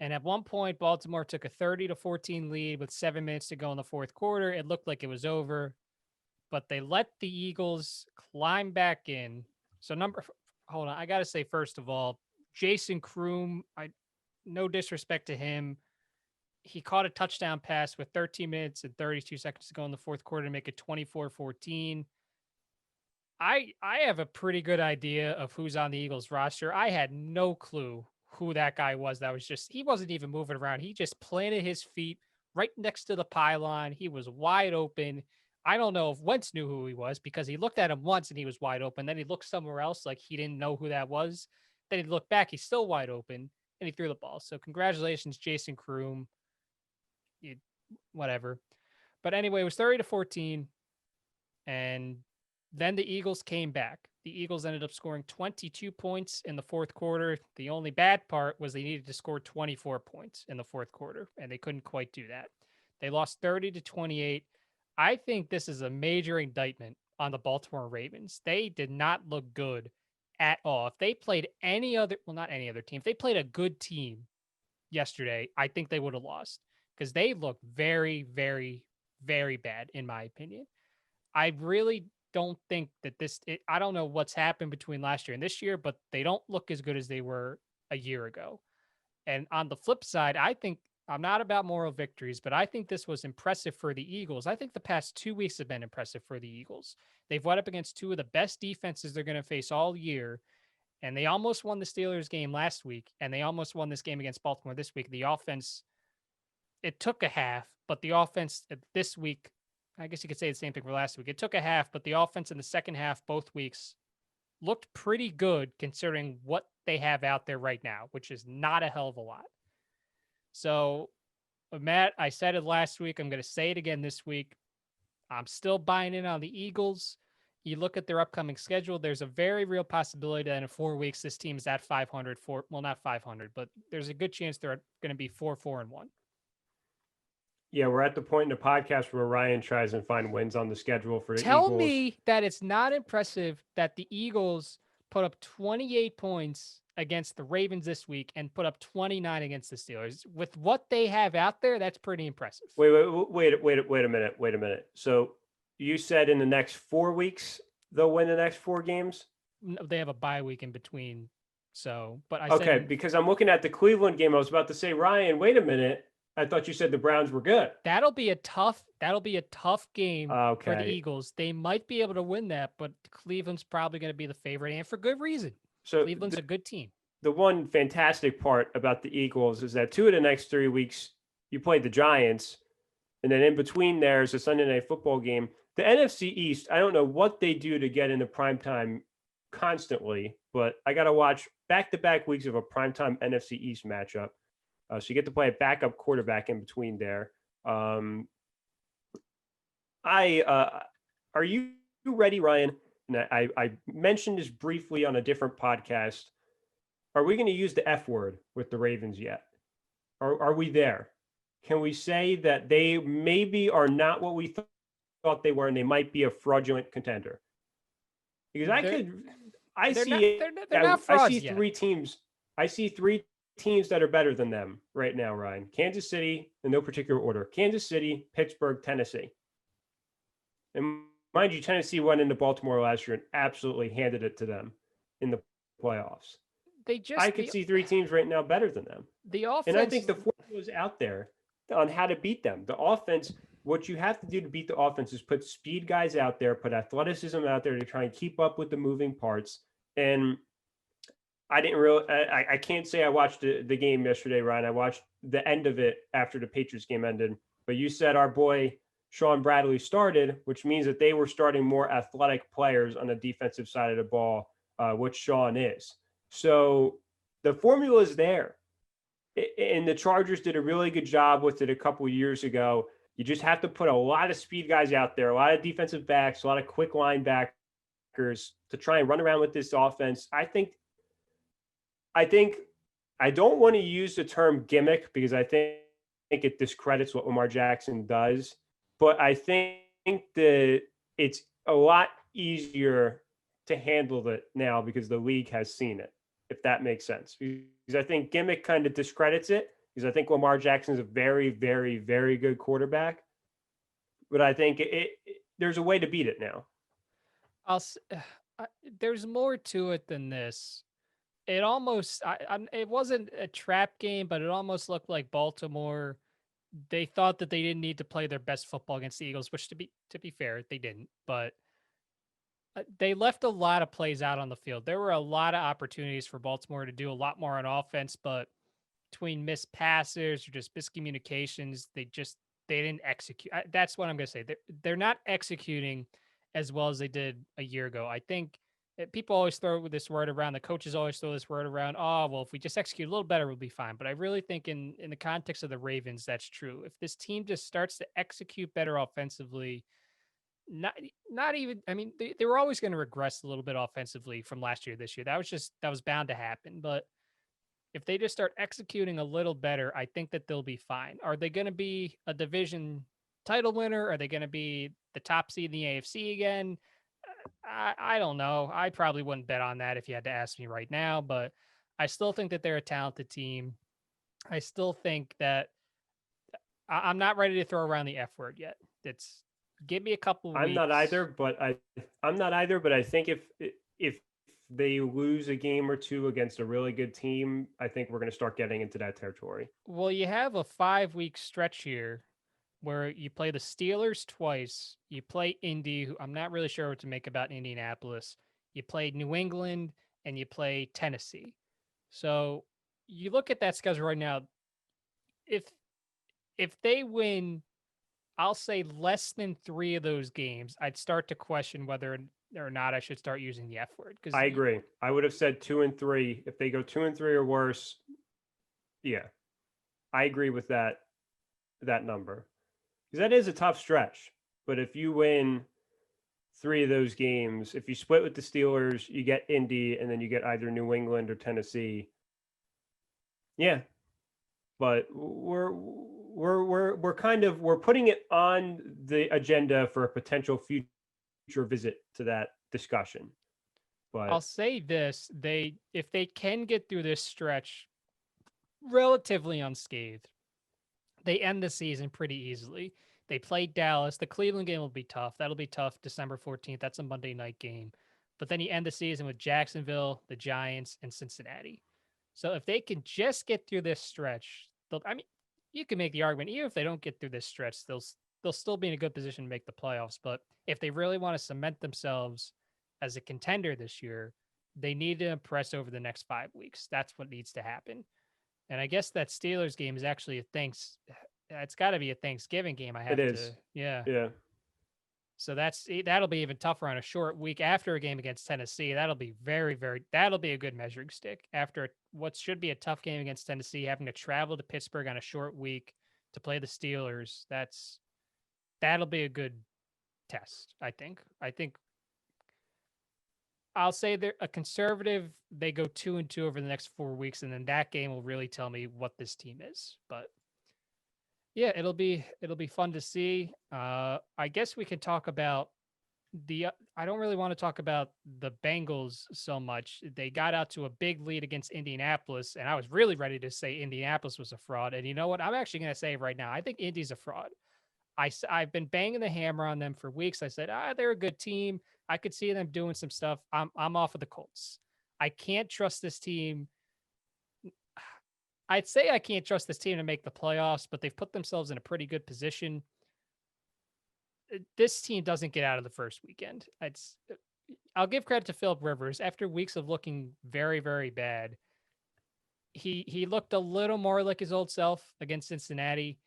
And at one point, Baltimore took a 30-14 lead with 7 minutes to go in the fourth quarter. It looked like it was over, but they let the Eagles climb back in. So hold on. I got to say, first of all, Jason Kroom, no disrespect to him. He caught a touchdown pass with 13 minutes and 32 seconds to go in the fourth quarter to make it 24-14. I have a pretty good idea of who's on the Eagles roster. I had no clue who that guy was. He wasn't even moving around. He just planted his feet right next to the pylon. He was wide open. I don't know if Wentz knew who he was because he looked at him once and he was wide open. Then he looked somewhere else like he didn't know who that was. Then he looked back, he's still wide open, and he threw the ball. So congratulations, Jason Kroom. Whatever. But anyway, it was 30-14, and then the Eagles came back. The Eagles ended up scoring 22 points in the fourth quarter. The only bad part was they needed to score 24 points in the fourth quarter, and they couldn't quite do that. They lost 30-28. I think this is a major indictment on the Baltimore Ravens. They did not look good at all. If they played not any other team, if they played a good team yesterday, I think they would have lost because they look very, very, very bad, in my opinion. I really don't think that I don't know what's happened between last year and this year, but they don't look as good as they were a year ago. And on the flip side, I think I'm not about moral victories, but I think this was impressive for the Eagles. I think the past 2 weeks have been impressive for the Eagles. They've went up against 2 of the best defenses they're going to face all year, and they almost won the Steelers game last week, and they almost won this game against Baltimore this week. The offense, it took a half, but the offense this week, I guess you could say the same thing for last week. It took a half, but the offense in the second half both weeks looked pretty good considering what they have out there right now, which is not a hell of a lot. So, Matt, I said it last week. I'm going to say it again this week. I'm still buying in on the Eagles. You look at their upcoming schedule, there's a very real possibility that in 4 weeks, this team is at 500. Not 500, but there's a good chance they're going to be 4-4-1. Yeah, we're at the point in the podcast where Ryan tries and find wins on the schedule for the Tell Eagles. me that it's not impressive that the Eagles put up 28 points against the Ravens this week and put up 29 against the Steelers. With what they have out there, that's pretty impressive. Wait a minute. So you said in the next 4 weeks they'll win the next 4 games? No, they have a bye week in between. So, but I okay, because I'm looking at the Cleveland game. I was about to say, Ryan, wait a minute. I thought you said the Browns were good. That'll be a tough game for the Eagles. They might be able to win that, but Cleveland's probably going to be the favorite, and for good reason. So Cleveland's a good team. The one fantastic part about the Eagles is that 2 of the next 3 weeks you played the Giants, and then in between there's a Sunday Night Football game. The NFC East, I don't know what they do to get into primetime constantly, but I got to watch back-to-back weeks of a primetime NFC East matchup. So you get to play a backup quarterback in between there. Are you ready, Ryan? And I mentioned this briefly on a different podcast. Are we going to use the F word with the Ravens yet? Are we there? Can we say that they maybe are not what we thought they were, and they might be a fraudulent contender? Because I see 3 teams. I see 3 teams that are better than them right now, Ryan. Kansas City, in no particular order. Kansas City, Pittsburgh, Tennessee. And mind you, Tennessee went into Baltimore last year and absolutely handed it to them. in the playoffs. They I just could see three teams right now better than them. the And I think offense. the formula is out there on how to beat them. The offense, what you have to do to beat the offense is put speed guys out there, put athleticism out there to try and keep up with the moving parts. And I didn't really, I can't say I watched the game yesterday, Ryan. I watched the end of it after the Patriots game ended. But you said our boy Sean Bradley started, which means that they were starting more athletic players on the defensive side of the ball, which Sean is. So the formula is there. And the Chargers did a really good job with it a couple years ago. You just have to put a lot of speed guys out there, a lot of defensive backs, a lot of quick linebackers to try and run around with this offense. I think I don't want to use the term gimmick because I think it discredits what Lamar Jackson does, but I think that it's a lot easier to handle it now because the league has seen it, if that makes sense. Because I think gimmick kind of discredits it because I think Lamar Jackson is a very, very, very good quarterback, but I think there's a way to beat it now. I'll. There's more to it than this. It almost. It wasn't a trap game, but it almost looked like Baltimore. They thought that they didn't need to play their best football against the Eagles, which to be fair, they didn't. But they left a lot of plays out on the field. There were a lot of opportunities for Baltimore to do a lot more on offense, but between missed passes or just miscommunications, they didn't execute. That's what I'm going to say. They're not executing as well as they did a year ago. I think people always throw this word around. The coaches always throw this word around. Oh, well, if we just execute a little better, we'll be fine. But I really think in the context of the Ravens, that's true. If this team just starts to execute better offensively, not even. I mean, they were always going to regress a little bit offensively from last year. This year, that was bound to happen. But if they just start executing a little better, I think that they'll be fine. Are they going to be a division title winner? Are they going to be the top seed in the AFC again? I don't know. I probably wouldn't bet on that if you had to ask me right now, but I still think that they're a talented team. I still think that I'm not ready to throw around the F word yet. It's give me a couple of I'm not weeks. either, but I'm not either, but I think if they lose a game or two against a really good team, I think we're going to start getting into that territory. Well, you have a 5 week stretch here where you play the Steelers twice, you play Indy, who I'm not really sure what to make about Indianapolis. You play New England and you play Tennessee. So you look at that schedule right now. If if they win, I'll say less than 3 of those games, I'd start to question whether or not I should start using the F word. Because I agree. I would have said 2-3. If they go 2-3 or worse, yeah, I agree with that number because that is a tough stretch. But if you win 3 of those games, if you split with the Steelers, you get Indy, and then you get either New England or Tennessee. Yeah, but we're putting it on the agenda for a potential future visit to that discussion. I'll But say this, if they can get through this stretch relatively unscathed, they end the season pretty easily. They play Dallas. The Cleveland game will be tough. That'll be tough December 14th. That's a Monday night game. But then you end the season with Jacksonville, the Giants, and Cincinnati. So if they can just get through this stretch, I mean, you can make the argument, even if they don't get through this stretch, they'll still be in a good position to make the playoffs. But if they really want to cement themselves as a contender this year, they need to impress over the next 5 weeks. That's what needs to happen. And I guess that Steelers game is actually it's got to be a Thanksgiving game. I it have to, is. yeah. Yeah. So that'll be even tougher on a short week after a game against Tennessee. That'll be that'll be a good measuring stick after what should be a tough game against Tennessee, having to travel to Pittsburgh on a short week to play the Steelers. That'll be a good test, I think. I'll say they're a conservative. They go 2-2 over the next 4 weeks, and then that game will really tell me what this team is. But yeah, it'll be fun to see. I guess we can talk about I don't really want to talk about the Bengals so much. They got out to a big lead against Indianapolis, and I was really ready to say Indianapolis was a fraud. And you know what? I'm actually going to say right now, I think Indy's a fraud. I've been banging the hammer on them for weeks. I said, they're a good team. I could see them doing some stuff. I'm off of the Colts. I can't trust this team. I'd say I can't trust this team to make the playoffs, but they've put themselves in a pretty good position. This team doesn't get out of the first weekend. I'll give credit to Philip Rivers. After weeks of looking very, very bad, he looked a little more like his old self against Cincinnati.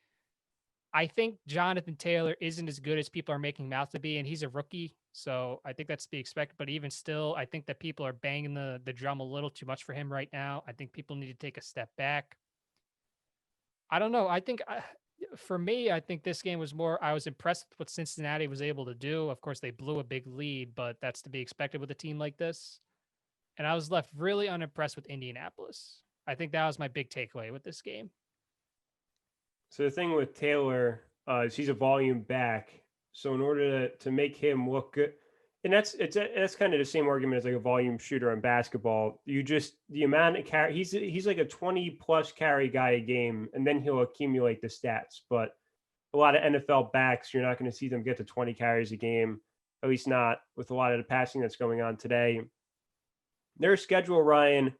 I think Jonathan Taylor isn't as good as people are making him out to be, and he's a rookie, so I think that's to be expected. But even still, I think that people are banging the drum a little too much for him right now. I think people need to take a step back. I don't know. For me, I think this game was more. I was impressed with what Cincinnati was able to do. Of course, they blew a big lead, but that's to be expected with a team like this. And I was left really unimpressed with Indianapolis. I think that was my big takeaway with this game. So the thing with Taylor is he's a volume back. So in order to make him look good, and that's kind of the same argument as like a volume shooter in basketball. You just the amount of carry he's like a 20+ carry guy a game, and then he'll accumulate the stats. But a lot of NFL backs, you're not going to see them get to 20 carries a game, at least not with a lot of the passing that's going on today. Their schedule, Ryan,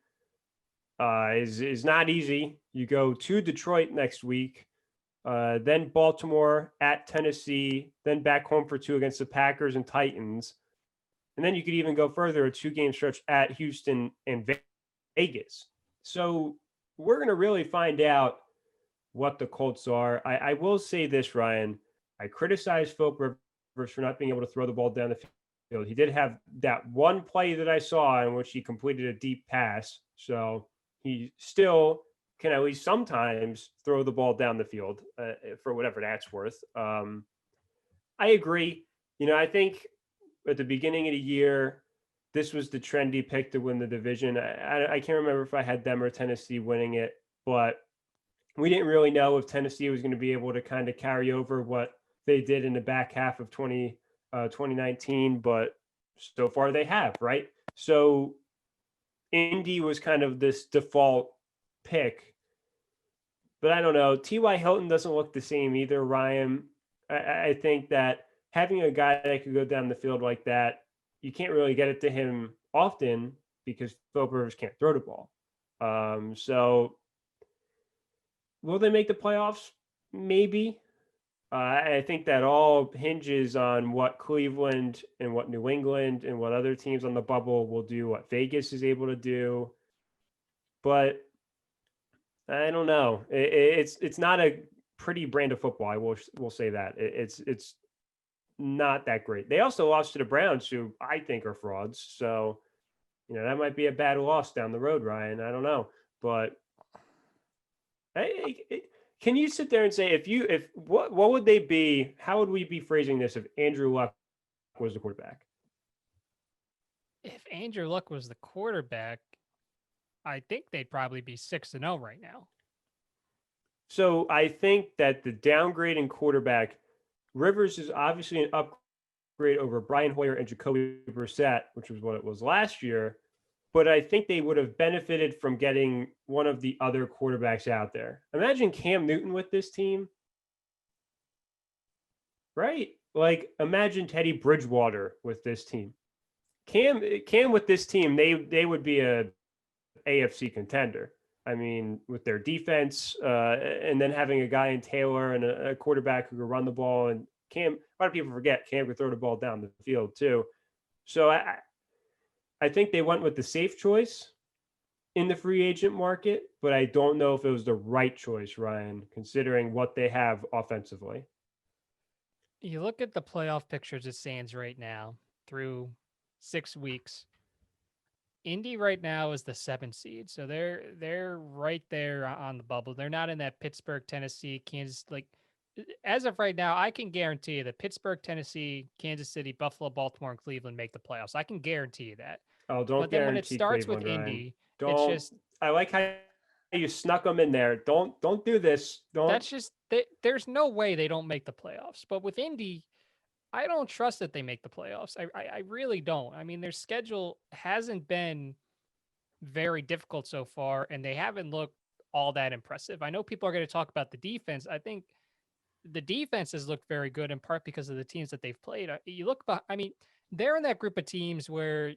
is not easy. You go to Detroit next week. Then Baltimore, at Tennessee, then back home for 2 against the Packers and Titans. And then you could even go further, a 2-game stretch at Houston and Vegas. So we're going to really find out what the Colts are. I will say this, Ryan. I criticize Philip Rivers for not being able to throw the ball down the field. He did have that one play that I saw in which he completed a deep pass. So he still can at least sometimes throw the ball down the field for whatever that's worth. I agree. I think at the beginning of the year, this was the trendy pick to win the division. I can't remember if I had them or Tennessee winning it, but we didn't really know if Tennessee was going to be able to kind of carry over what they did in the back half of 2019, but so far they have, right? So Indy was kind of this default pick, but I don't know. T.Y. Hilton doesn't look the same either, Ryan. I think that having a guy that could go down the field like that, you can't really get it to him often because Philip Rivers can't throw the ball. So will they make the playoffs? Maybe. I think that all hinges on what Cleveland and what New England and what other teams on the bubble will do, what Vegas is able to do. But I don't know. It's not a pretty brand of football. I will say that. It's not that great. They also lost to the Browns, who I think are frauds. So, that might be a bad loss down the road, Ryan. I don't know. But can you sit there and say what would they be? How would we be phrasing this if Andrew Luck was the quarterback? If Andrew Luck was the quarterback, I think they'd probably be 6-0 right now. So I think that the downgrade in quarterback, Rivers is obviously an upgrade over Brian Hoyer and Jacoby Brissett, which was what it was last year. But I think they would have benefited from getting one of the other quarterbacks out there. Imagine Cam Newton with this team, right? Like imagine Teddy Bridgewater with this team. Cam with this team, they would be a AFC contender. I mean, with their defense, and then having a guy in Taylor and a quarterback who could run the ball, and Cam. A lot of people forget Cam could throw the ball down the field too. So I think they went with the safe choice in the free agent market, but I don't know if it was the right choice, Ryan, considering what they have offensively. You look at the playoff pictures it stands right now through 6 weeks. Indy right now is the 7th seed, so they're right there on the bubble. They're not in that Pittsburgh, Tennessee, Kansas. Like as of right now, I can guarantee you that Pittsburgh, Tennessee, Kansas City, Buffalo, Baltimore, and Cleveland make the playoffs. I can guarantee you that. Oh, don't But then when it guarantee starts Cleveland, with Ryan. Indy, it's Don't. just I like how you snuck them in there. Don't do this. Don't. that's just there's no way they don't make the playoffs. But with Indy, I don't trust that they make the playoffs. I really don't. I mean, their schedule hasn't been very difficult so far, and they haven't looked all that impressive. I know people are going to talk about the defense. I think the defense has looked very good in part because of the teams that they've played. You look about, I mean, they're in that group of teams where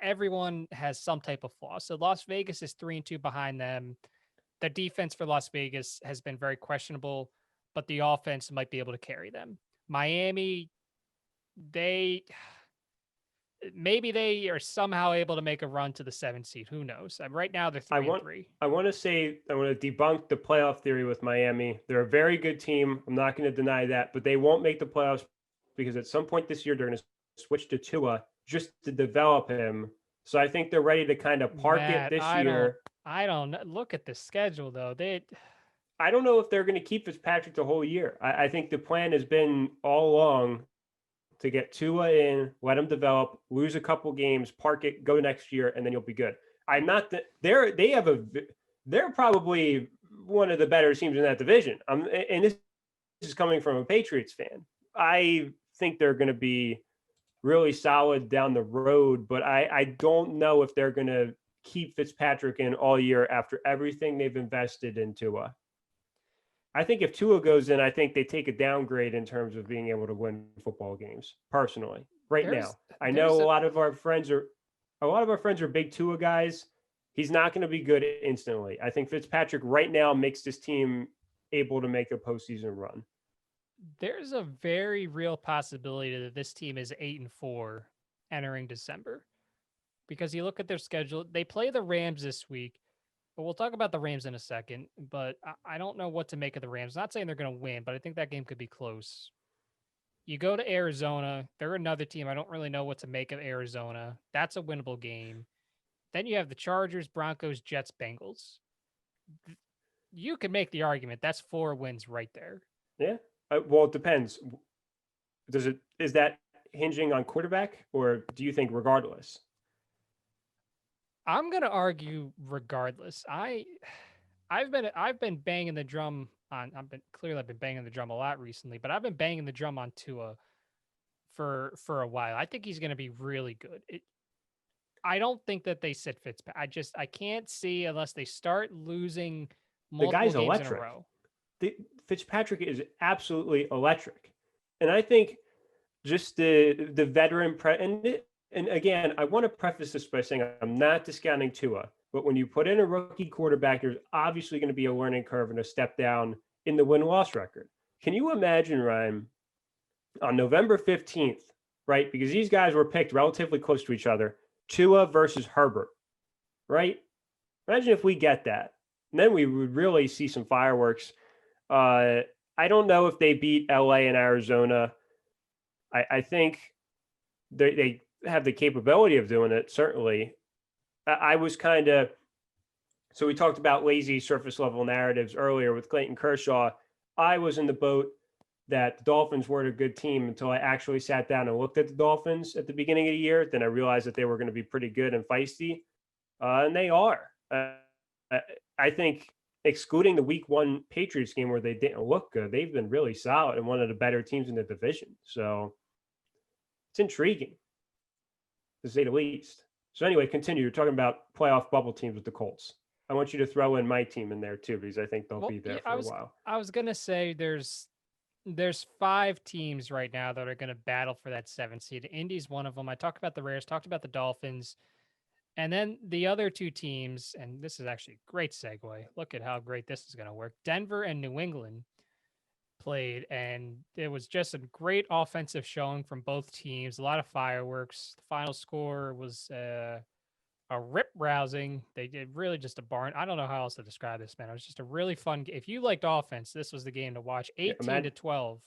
everyone has some type of flaw. So Las Vegas is 3-2 behind them. The defense for Las Vegas has been very questionable, but the offense might be able to carry them. Miami, they maybe they are somehow able to make a run to the 7th seed. Who knows? Right now they're I 3 and want 3. I want to say I want to debunk the playoff theory with Miami. They're a very good team. I'm not going to deny that, but they won't make the playoffs because at some point this year they're going to switch to Tua just to develop him. So I think they're ready to kind of park it Matt, this year. I don't know. Look at the schedule though. I don't know if they're going to keep Fitzpatrick the whole year. I think the plan has been all along to get Tua in, let him develop, lose a couple games, park it, go next year, and then you'll be good. I'm not. They're probably one of the better teams in that division. And this is coming from a Patriots fan. I think they're going to be really solid down the road, but I don't know if they're going to keep Fitzpatrick in all year after everything they've invested in Tua. I think if Tua goes in, I think they take a downgrade in terms of being able to win football games. Personally, right now, I know a lot of our friends are big Tua guys. He's not going to be good instantly. I think Fitzpatrick right now makes this team able to make a postseason run. There's a very real possibility that this team is 8-4 entering December, because you look at their schedule. They play the Rams this week. But we'll talk about the Rams in a second, but I don't know what to make of the Rams. Not saying they're going to win, but I think that game could be close. You go to Arizona. They're another team. I don't really know what to make of Arizona. That's a winnable game. Then you have the Chargers, Broncos, Jets, Bengals. You can make the argument that's 4 wins right there. Yeah. Well, it depends. Is that hinging on quarterback, or do you think regardless? I'm gonna argue regardless. I've been banging the drum on. I've been banging the drum a lot recently, but I've been banging the drum on Tua for a while. I think he's gonna be really good. I don't think that they sit Fitzpatrick. I can't see unless they start losing The multiple guy's games electric. in a row. Fitzpatrick is absolutely electric, and I think just the veteran and again, I want to preface this by saying I'm not discounting Tua, but when you put in a rookie quarterback, there's obviously going to be a learning curve and a step down in the win-loss record. Can you imagine, Ryan, on November 15th, right? Because these guys were picked relatively close to each other, Tua versus Herbert, right? Imagine if we get that. And then we would really see some fireworks. I don't know if they beat LA and Arizona. I think they have the capability of doing it, certainly. I was kind of, so we talked about lazy surface level narratives earlier with Clayton Kershaw. I was in the boat that the Dolphins weren't a good team until I actually sat down and looked at the Dolphins at the beginning of the year. Then I realized that they were going to be pretty good and feisty, and they are. I think excluding the week 1 Patriots game where they didn't look good, they've been really solid and one of the better teams in the division. So it's intriguing, to say the least. So anyway, continue. You're talking about playoff bubble teams with the Colts. I want you to throw in my team in there too, because I think they'll be there for a while. I was gonna say there's 5 teams right now that are gonna battle for that 7th seed. Indy's one of them. I talked about the Raiders, talked about the Dolphins, and then the other 2 teams. And this is actually a great segue. Look at how great this is gonna work. Denver and New England played, and it was just a great offensive showing from both teams. A lot of fireworks. The final score was a rip rousing. They did really just a barn. I don't know how else to describe this, man. It was just a really fun game. If you liked offense, this was the game to watch. 18-12,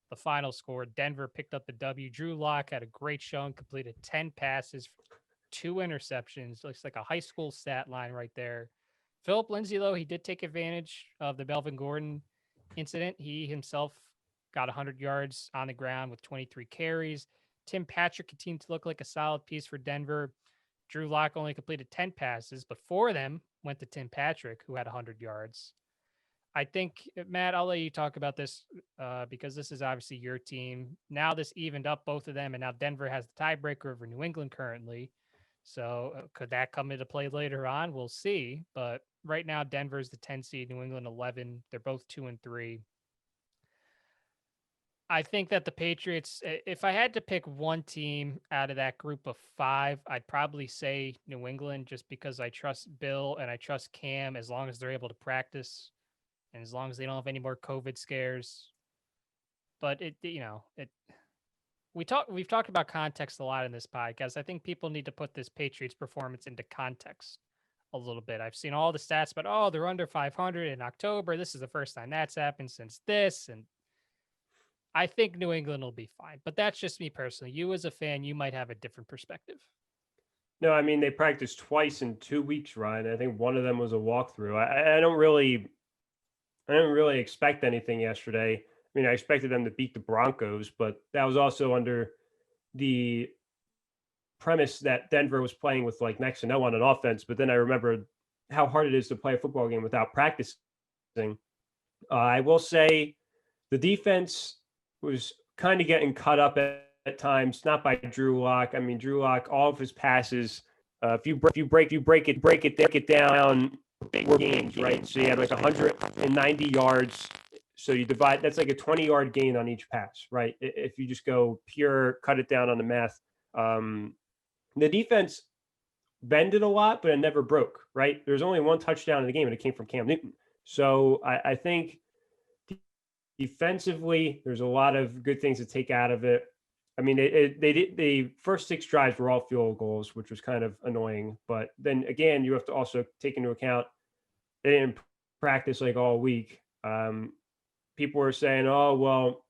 the final score. Denver picked up the W. Drew Lock had a great showing, completed 10 passes, 2 interceptions. Looks like a high school stat line right there. Philip Lindsay, though, he did take advantage of the Melvin Gordon incident. He himself got 100 yards on the ground with 23 carries. Tim Patrick continued to look like a solid piece for Denver. Drew Lock only completed 10 passes, but 4 of them went to Tim Patrick, who had 100 yards. I think, Matt, I'll let you talk about this because this is obviously your team. Now this evened up both of them, and now Denver has the tiebreaker over New England currently. So could that come into play later on? We'll see. But right now, Denver's the 10 seed, New England 11. They're both 2-3. I think that the Patriots, if I had to pick one team out of that group of five, I'd probably say New England, just because I trust Bill and I trust Cam as long as they're able to practice and as long as they don't have any more COVID scares. But we've talked about context a lot in this podcast. I think people need to put this Patriots performance into context a little bit. I've seen all the stats, but they're under 500 in October. This is the first time that's happened since this, and I think New England will be fine. But that's just me personally. You as a fan, you might have a different perspective. No, I mean they practiced twice in 2 weeks, Ryan. I think one of them was a walkthrough. I didn't really expect anything yesterday. I mean, I expected them to beat the Broncos, but that was also under the premise that Denver was playing with like next to no one on offense. But then I remembered how hard it is to play a football game without practicing. I will say the defense was kind of getting cut up at times, not by Drew Lock. I mean, Drew Lock, all of his passes, if you break it down, were gains, right? So you had like 190 yards. So you divide, that's like a 20-yard gain on each pass, right? If you just go pure, cut it down on the math. The defense bended a lot, but it never broke, right? There's only one touchdown in the game, and it came from Cam Newton. So I think defensively, there's a lot of good things to take out of it. I mean, the first 6 drives were all field goals, which was kind of annoying. But then again, you have to also take into account they didn't practice like all week. People were saying, "Oh, well,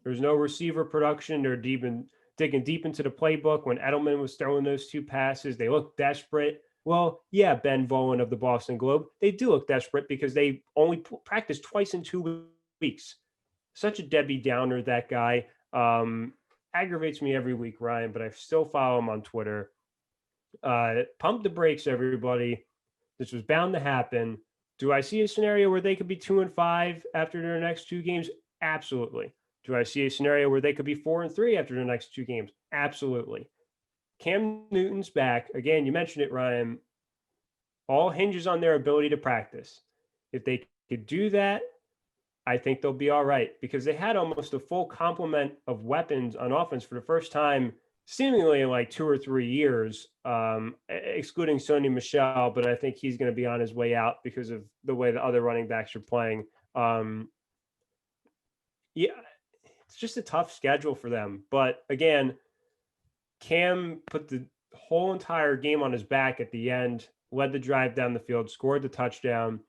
there's no receiver production. They're digging deep into the playbook." When Edelman was throwing those 2 passes, they looked desperate. Well, yeah, Ben Volin of the Boston Globe, they do look desperate because they only practiced twice in 2 weeks. Such a Debbie Downer, that guy. Aggravates me every week, Ryan, but I still follow him on Twitter. Pump the brakes, everybody. This was bound to happen. Do I see a scenario where they could be 2-5 after their next 2 games? Absolutely. Do I see a scenario where they could be 4-3 after the next 2 games? Absolutely. Cam Newton's back. Again, you mentioned it, Ryan. All hinges on their ability to practice. If they could do that, I think they'll be all right, because they had almost a full complement of weapons on offense for the first time, seemingly in like 2 or 3 years, excluding Sony Michel. But I think he's going to be on his way out because of the way the other running backs are playing. Yeah, it's just a tough schedule for them. But again, Cam put the whole entire game on his back at the end, led the drive down the field, scored the touchdown.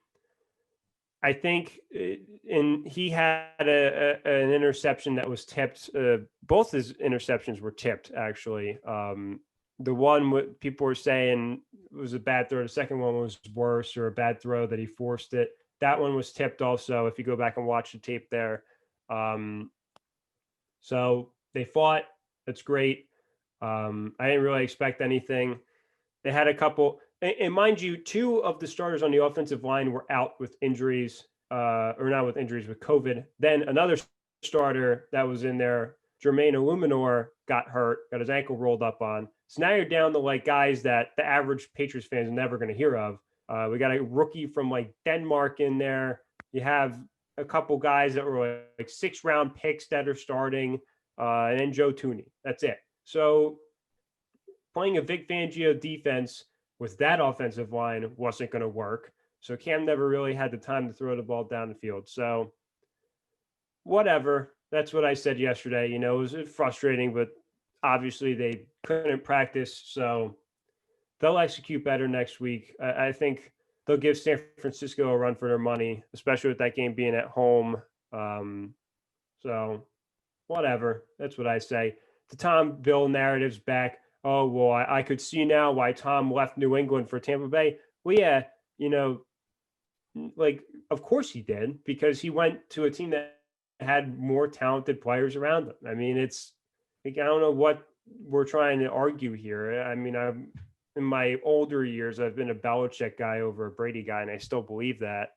I think he had an interception that was tipped. Both his interceptions were tipped, actually. The one people were saying was a bad throw. The second one was worse, or a bad throw that he forced it. That one was tipped also, if you go back and watch the tape there. So they fought. That's great. I didn't really expect anything. They had a couple, and mind you, 2 of the starters on the offensive line were out with injuries, or not with injuries, with COVID. Then another starter that was in there, Jermaine Illuminor, got hurt, got his ankle rolled up on. So now you're down to like guys that the average Patriots fan is never going to hear of. We got a rookie from like Denmark in there. You have a couple guys that were like 6-round picks that are starting, and then Joe Thuney. That's it. So playing a Vic Fangio defense with that offensive line wasn't going to work. So Cam never really had the time to throw the ball down the field. So whatever. That's what I said yesterday. It was frustrating, but obviously they couldn't practice. So they'll execute better next week. I think they'll give San Francisco a run for their money, especially with that game being at home. So whatever. That's what I say. The Tom Bill narrative's back. Oh, well, I could see now why Tom left New England for Tampa Bay. Well, yeah, like, of course he did, because he went to a team that had more talented players around him. I mean, it's like, I don't know what we're trying to argue here. I mean, in my older years, I've been a Belichick guy over a Brady guy, and I still believe that.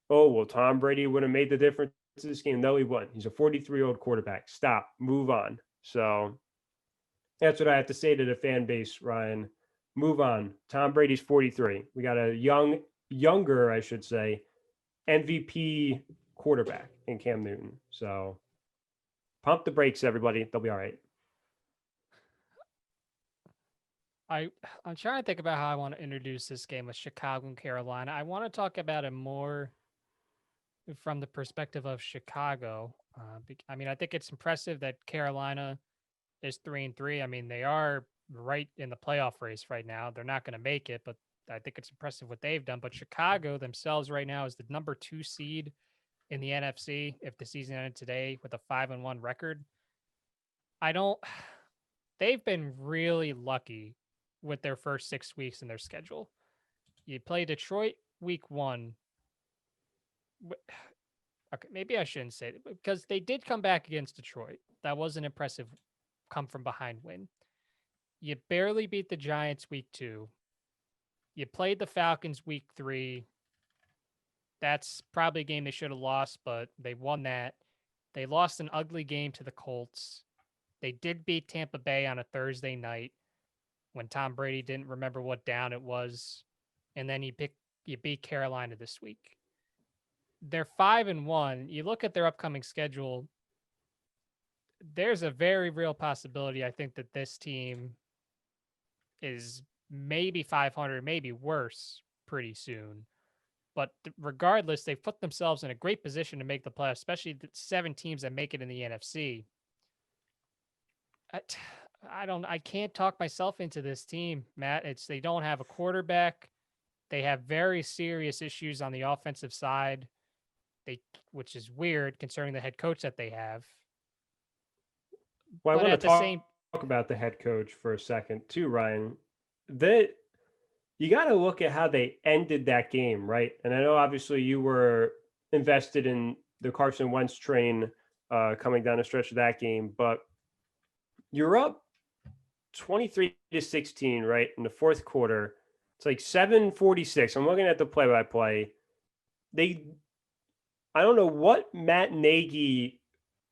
Oh, well, Tom Brady would have made the difference in this game. No, he wouldn't. He's a 43-year-old quarterback. Stop. Move on. So that's what I have to say to the fan base, Ryan. Move on. Tom Brady's 43. We got a younger, I should say, MVP quarterback in Cam Newton. So Pump the brakes, everybody. They'll be all right. I'm trying to think about how I want to introduce this game with Chicago and Carolina. I want to talk about it more from the perspective of Chicago. I mean, I think it's impressive that Carolina is 3-3. I mean, they are right in the playoff race right now. They're not going to make it, but I think it's impressive what they've done. But Chicago themselves right now is the number 2 seed in the NFC if the season ended today with a 5-1 record. I don't they've been really lucky with their first 6 weeks in their schedule. You play Detroit week 1. Okay, maybe I shouldn't say it because they did come back against Detroit. That was an impressive come from behind win. You barely beat the Giants week 2. You played the Falcons week 3. That's probably a game they should have lost, but they won that. They lost an ugly game to the Colts. They did beat Tampa Bay on a Thursday night when Tom Brady didn't remember what down it was. And then you beat Carolina this week. They're 5-1. You look at their upcoming schedule, there's a very real possibility, I think, that this team is maybe 500, maybe worse pretty soon. But regardless, they've put themselves in a great position to make the playoffs, especially the 7 teams that make it in the NFC. I can't talk myself into this team, Matt. They don't have a quarterback. They have very serious issues on the offensive side. Which is weird concerning the head coach that they have. Well, I want to talk about the head coach for a second too, Ryan. That you got to look at how they ended that game, right? And I know obviously you were invested in the Carson Wentz train coming down the stretch of that game, but you're up 23-16, right, in the fourth quarter. It's like 7:46. I'm looking at the play-by-play. I don't know what Matt Nagy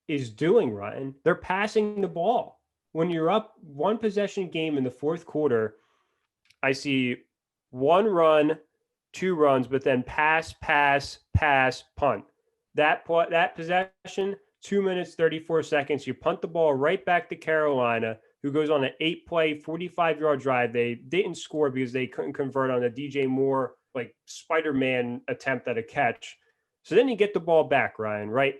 is doing, Ryan. They're passing the ball. When you're up one possession game in the fourth quarter, I see 1 run, 2 runs, but then pass, punt. That possession, 2 minutes, 34 seconds. You punt the ball right back to Carolina, who goes on an 8-play, 45-yard drive. They didn't score because they couldn't convert on a DJ Moore, like Spider-Man attempt at a catch. So then you get the ball back, Ryan, right?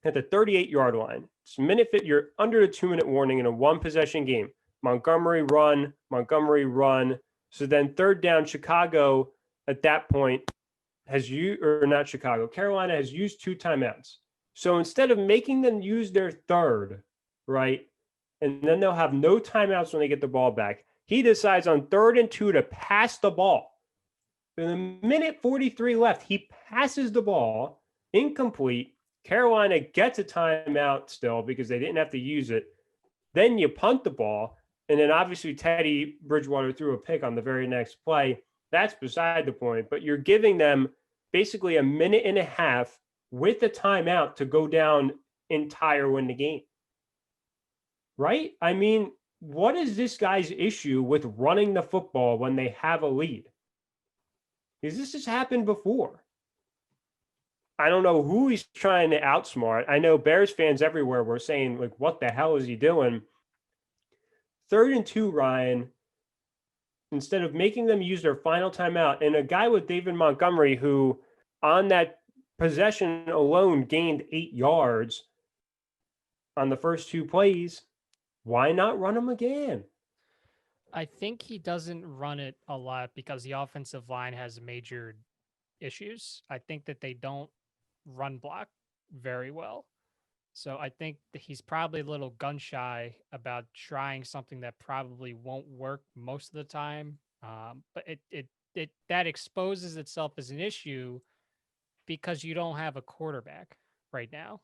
At the 38-yard line. It's a minute fit. You're under the 2-minute warning in a 1-possession game. Montgomery run. So then third down, Chicago at that point Carolina has used 2 timeouts. So instead of making them use their third, right, and then they'll have no timeouts when they get the ball back, he decides on 3rd and 2 to pass the ball. In a minute 43 left, he passes the ball, incomplete. Carolina gets a timeout still because they didn't have to use it. Then you punt the ball, and then obviously Teddy Bridgewater threw a pick on the very next play. That's beside the point, but you're giving them basically a minute and a half with a timeout to go down entire win the game. Right? I mean, what is this guy's issue with running the football when they have a lead? Because this has happened before. I don't know who he's trying to outsmart. I know Bears fans everywhere were saying, like, what the hell is he doing? 3rd and 2, Ryan, instead of making them use their final timeout, and a guy with David Montgomery who on that possession alone gained 8 yards on the first 2 plays, why not run him again? I think he doesn't run it a lot because the offensive line has major issues. I think that they don't run block very well. So I think that he's probably a little gun shy about trying something that probably won't work most of the time. But it that exposes itself as an issue because you don't have a quarterback right now.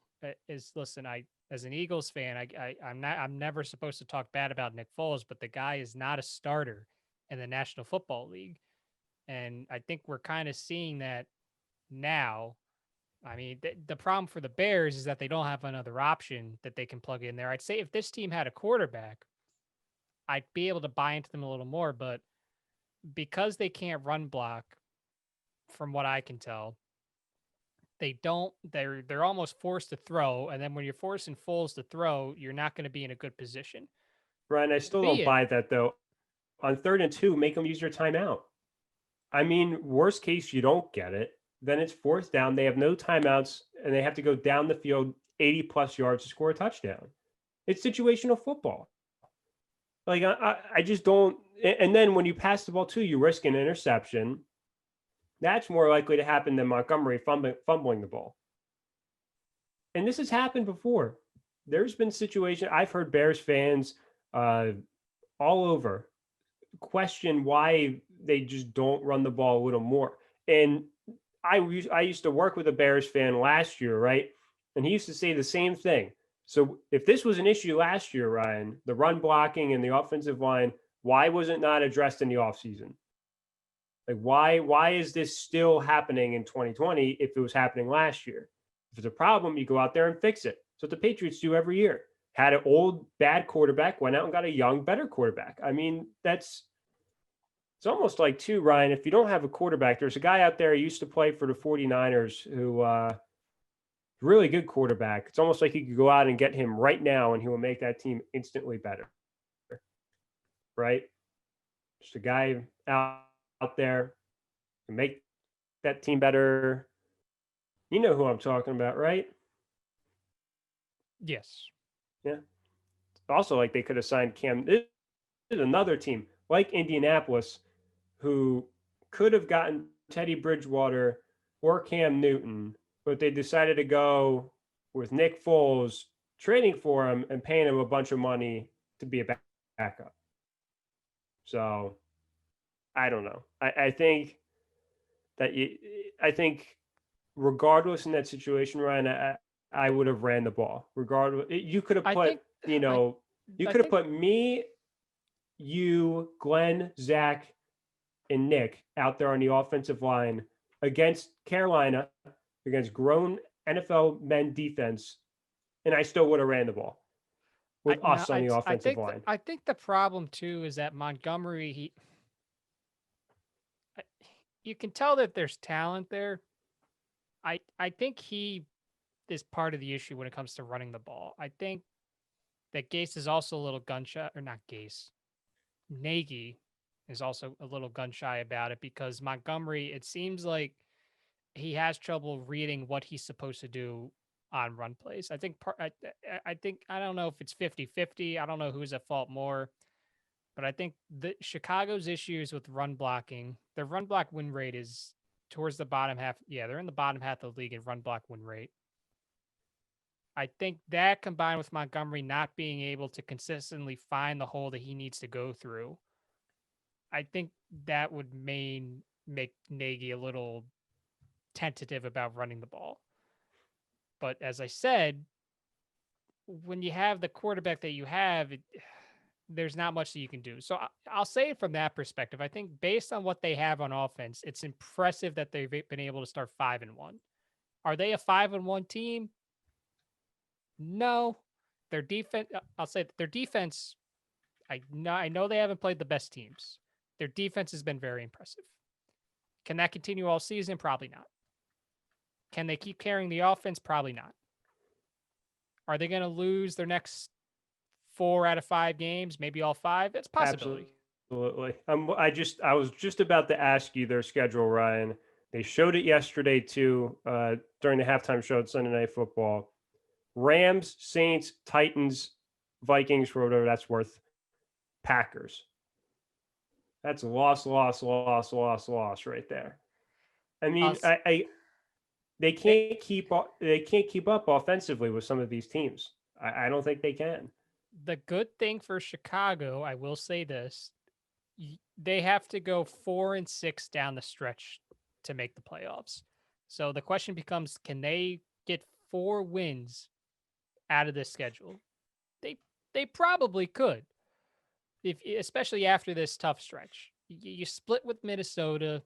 Listen, as an Eagles fan, I'm never supposed to talk bad about Nick Foles, but the guy is not a starter in the National Football League. And I think we're kind of seeing that now. I mean, the problem for the Bears is that they don't have another option that they can plug in there. I'd say if this team had a quarterback, I'd be able to buy into them a little more. But because they can't run block, from what I can tell, they don't. They're almost forced to throw, and then when you're forcing Foles to throw, you're not going to be in a good position. Ryan, I still don't Albeit, buy that though. On 3rd and 2, make them use your timeout. I mean, worst case, you don't get it. Then it's 4th down. They have no timeouts, and they have to go down the field 80 plus yards to score a touchdown. It's situational football. Like I just don't. And then when you pass the ball too, you risk an interception. That's more likely to happen than Montgomery fumbling the ball. And this has happened before. There's been situations. I've heard Bears fans all over question why they just don't run the ball a little more. And I used to work with a Bears fan last year, right? And he used to say the same thing. So if this was an issue last year, Ryan, the run blocking and the offensive line, why was it not addressed in the offseason? Like why is this still happening in 2020 if it was happening last year? If it's a problem, you go out there and fix it. So what the Patriots do every year. Had an old bad quarterback, went out and got a young, better quarterback. I mean, it's almost like too, Ryan, if you don't have a quarterback, there's a guy out there who used to play for the 49ers who really good quarterback. It's almost like you could go out and get him right now and he will make that team instantly better. Right? Just a guy out there to make that team better. You know who I'm talking about, right? yes. Yeah. Also, like they could have signed Cam. This is another team like Indianapolis who could have gotten Teddy Bridgewater or Cam Newton, but they decided to go with Nick Foles, trading for him and paying him a bunch of money to be a backup. So I don't know. I think that I think regardless in that situation, Ryan, I would have ran the ball. Regardless, you could have put, you could have put me, you, Glenn, Zach, and Nick out there on the offensive line against Carolina, against grown NFL men defense, and I still would have ran the ball with us on the offensive line. I think the problem too is that Montgomery, you can tell that there's talent there. I think he is part of the issue when it comes to running the ball. I think that Gase is also a little gun shy, or not Gase. Nagy is also a little gun shy about it because Montgomery, it seems like he has trouble reading what he's supposed to do on run plays. I think I don't know if it's 50-50. I don't know who's at fault more, but I think the Chicago's issues with run blocking, their run block win rate is towards the bottom half. Yeah, they're in the bottom half of the league in run block win rate. I think that combined with Montgomery not being able to consistently find the hole that he needs to go through, I think that would make Nagy a little tentative about running the ball. But as I said, when you have the quarterback that you have, there's not much that you can do. So I'll say it from that perspective. I think based on what they have on offense, it's impressive that they've been able to start 5-1. Are they a 5-1 team? No. Their defense, I'll say their defense, I know they haven't played the best teams. Their defense has been very impressive. Can that continue all season? Probably not. Can they keep carrying the offense? Probably not. Are they going to lose their next 4 out of 5 games? Maybe all 5? It's a possibility. Absolutely. I was just about to ask you their schedule, Ryan. They showed it yesterday too, during the halftime show at Sunday Night Football. Rams, Saints, Titans, Vikings, for whatever that's worth, Packers. That's loss right there. I mean, they can't keep up offensively with some of these teams. I don't think they can. The good thing for Chicago, I will say this, they have to go 4-6 down the stretch to make the playoffs. So the question becomes, can they get 4 wins out of this schedule? They probably could, especially after this tough stretch. You split with Minnesota,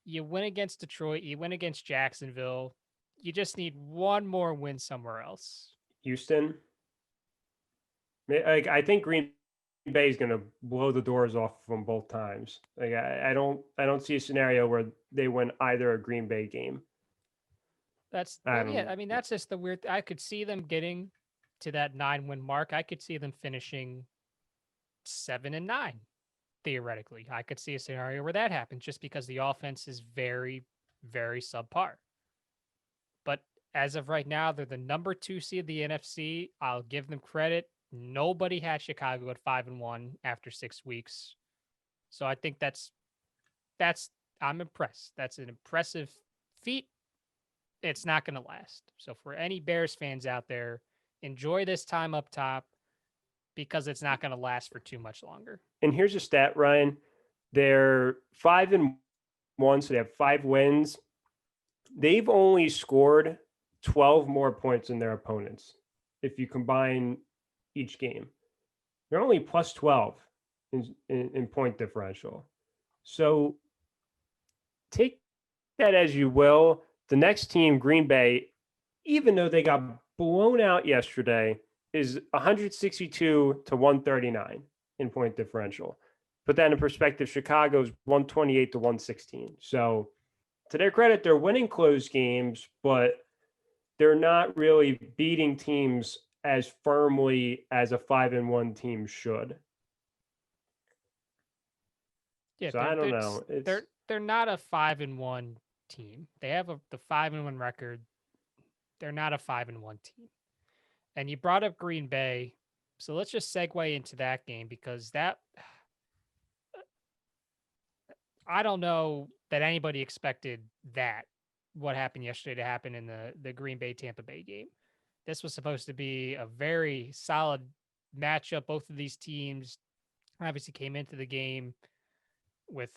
you win against Detroit, you win against Jacksonville. You just need one more win somewhere else. Houston. I think Green Bay is going to blow the doors off of them both times. Like I don't see a scenario where they win either a Green Bay game. I don't. I mean, that's just the weird. I could see them getting to that 9-win mark. I could see them finishing 7-9 theoretically. I could see a scenario where that happens just because the offense is very, very subpar. But as of right now, they're the number 2 seed of the NFC. I'll give them credit. Nobody had Chicago at 5-1 after 6 weeks. So I think that's I'm impressed. That's an impressive feat. It's not going to last. So for any Bears fans out there, enjoy this time up top because it's not going to last for too much longer. And here's a stat, Ryan. They're 5-1, so they have 5 wins. They've only scored 12 more points than their opponents if you combine each game. They're only plus 12 in point differential. So take that as you will. The next team, Green Bay, even though they got blown out yesterday, is 162 to 139 in point differential. Put that in perspective, Chicago's 128 to 116. So to their credit, they're winning close games, but they're not really beating teams as firmly as a 5-1 team should. Yeah, so I don't know. They're not a 5-1 team. They have the 5-1 record. They're not a 5-1 team. And you brought up Green Bay, so let's just segue into that game because I don't know that anybody expected that what happened yesterday to happen in the Green Bay Tampa Bay game. This was supposed to be a very solid matchup. Both of these teams obviously came into the game with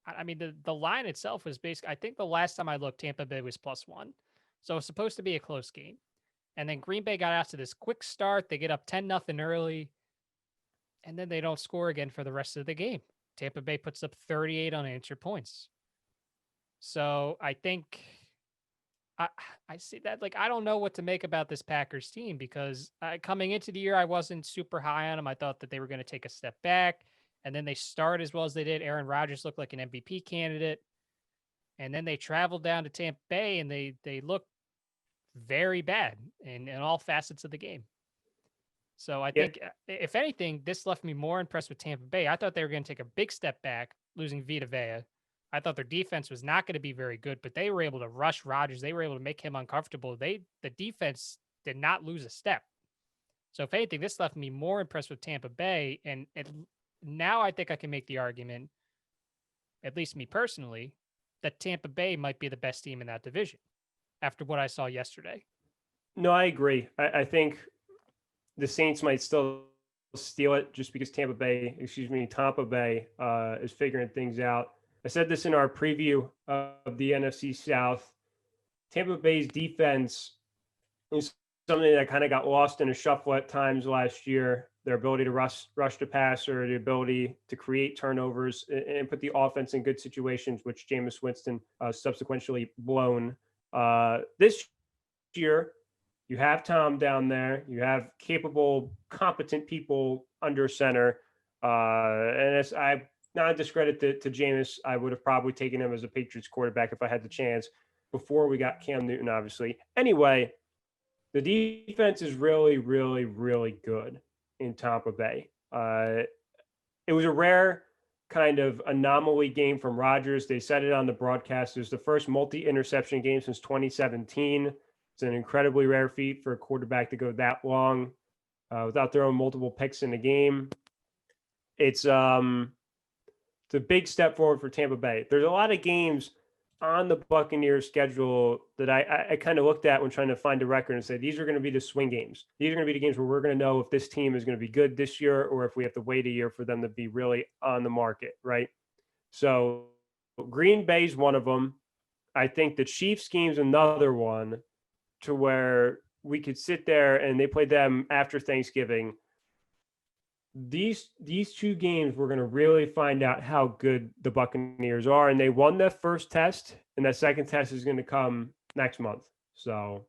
I mean, the line itself was basically, I think the last time I looked, Tampa Bay was +1. So it's supposed to be a close game. And then Green Bay got out to this quick start. They get up 10-0 early, and then they don't score again for the rest of the game. Tampa Bay puts up 38 unanswered points. So I think I see that. Like, I don't know what to make about this Packers team because coming into the year, I wasn't super high on them. I thought that they were going to take a step back. And then they start as well as they did. Aaron Rodgers looked like an MVP candidate. And then they traveled down to Tampa Bay and they looked very bad in all facets of the game. So I think, if anything, this left me more impressed with Tampa Bay. I thought they were going to take a big step back, losing Vita Vea. I thought their defense was not going to be very good, but they were able to rush Rodgers. They were able to make him uncomfortable. The defense did not lose a step. So if anything, this left me more impressed with Tampa Bay. And now I think I can make the argument, at least me personally, that Tampa Bay might be the best team in that division after what I saw yesterday. No, I agree. I think the Saints might still steal it just because Tampa Bay is figuring things out. I said this in our preview of the NFC South. Tampa Bay's defense is something that kind of got lost in a shuffle at times last year. Their ability to rush the passer, the ability to create turnovers and put the offense in good situations, which Jameis Winston subsequently blown. This year, you have Tom down there. You have capable, competent people under center. And as I not a discredit to Jameis, I would have probably taken him as a Patriots quarterback if I had the chance before we got Cam Newton, obviously. Anyway, the defense is really, really, really good in Tampa Bay. It was a rare kind of anomaly game from Rodgers. They said it on the broadcast. It was the first multi-interception game since 2017. It's an incredibly rare feat for a quarterback to go that long without throwing multiple picks in the game. It's a big step forward for Tampa Bay. There's a lot of games on the Buccaneers schedule that I kind of looked at when trying to find a record and said, these are going to be the swing games. These are going to be the games where we're going to know if this team is going to be good this year or if we have to wait a year for them to be really on the market, right? So Green Bay's one of them. I think the Chiefs game's another one to where we could sit there and they played them after Thanksgiving. These two games, we're going to really find out how good the Buccaneers are. And they won that first test, and that second test is going to come next month. So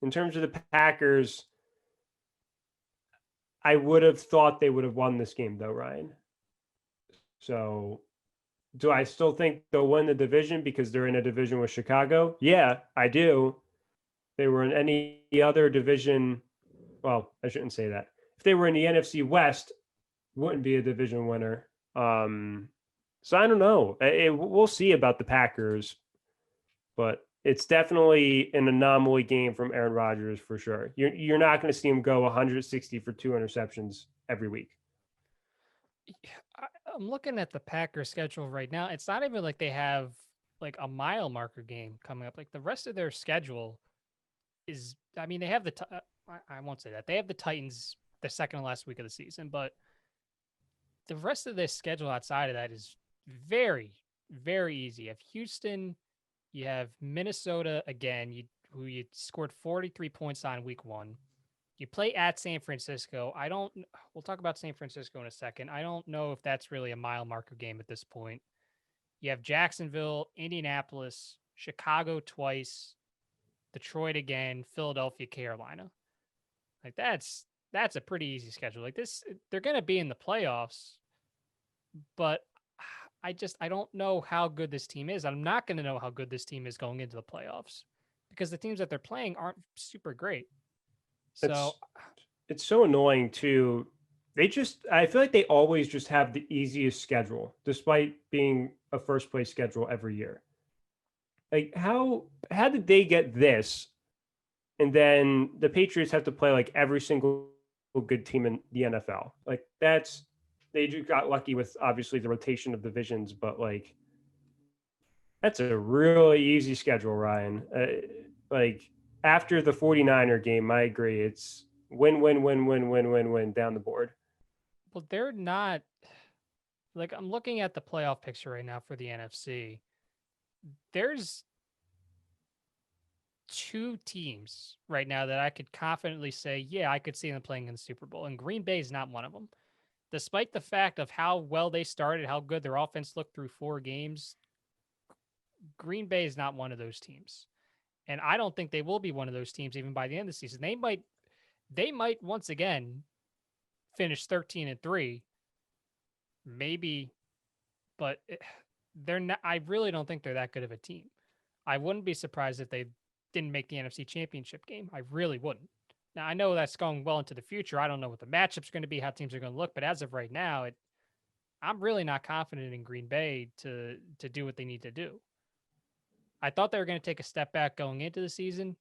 in terms of the Packers, I would have thought they would have won this game, though, Ryan. So Do I still think they'll win the division because they're in a division with Chicago? Yeah, I do. They were in any other division. Well, I shouldn't say that. If they were in the NFC West, wouldn't be a division winner. So I don't know. We'll see about the Packers, but it's definitely an anomaly game from Aaron Rodgers for sure. You're not going to see him go 160 for 2 interceptions every week. I'm looking at the Packers schedule right now. It's not even like they have like a mile marker game coming up. Like the rest of their schedule is, I mean, they have I won't say that. They have the Titans the second to last week of the season, but the rest of this schedule outside of that is very, very easy. You have Houston, you have Minnesota again, who you scored 43 points on week 1. You play at San Francisco. We'll talk about San Francisco in a second. I don't know if that's really a mile marker game at this point. You have Jacksonville, Indianapolis, Chicago twice, Detroit again, Philadelphia, Carolina. Like that's a pretty easy schedule. Like this, they're going to be in the playoffs, but I don't know how good this team is. I'm not going to know how good this team is going into the playoffs because the teams that they're playing aren't super great. So it's so annoying too. I feel like they always just have the easiest schedule, despite being a first place schedule every year. Like how did they get this? And then the Patriots have to play like every single good team in the NFL. Like they just got lucky with obviously the rotation of divisions, but like that's a really easy schedule, Ryan. Like after the 49er game, I agree. It's win down the board. Well, they're not like I'm looking at the playoff picture right now for the NFC. There's 2 teams right now that I could confidently say, yeah, I could see them playing in the Super Bowl, and Green Bay is not one of them. Despite the fact of how well they started, how good their offense looked through 4 games, Green Bay is not one of those teams. And I don't think they will be one of those teams even by the end of the season. They might once again finish 13-3, maybe, but they're not. I really don't think they're that good of a team. I wouldn't be surprised if they didn't make the NFC Championship game. I really wouldn't. Now I know that's going well into the future. I don't know what the matchups are going to be, how teams are going to look, but as of right now, I'm really not confident in Green Bay to do what they need to do. I thought they were going to take a step back going into the season,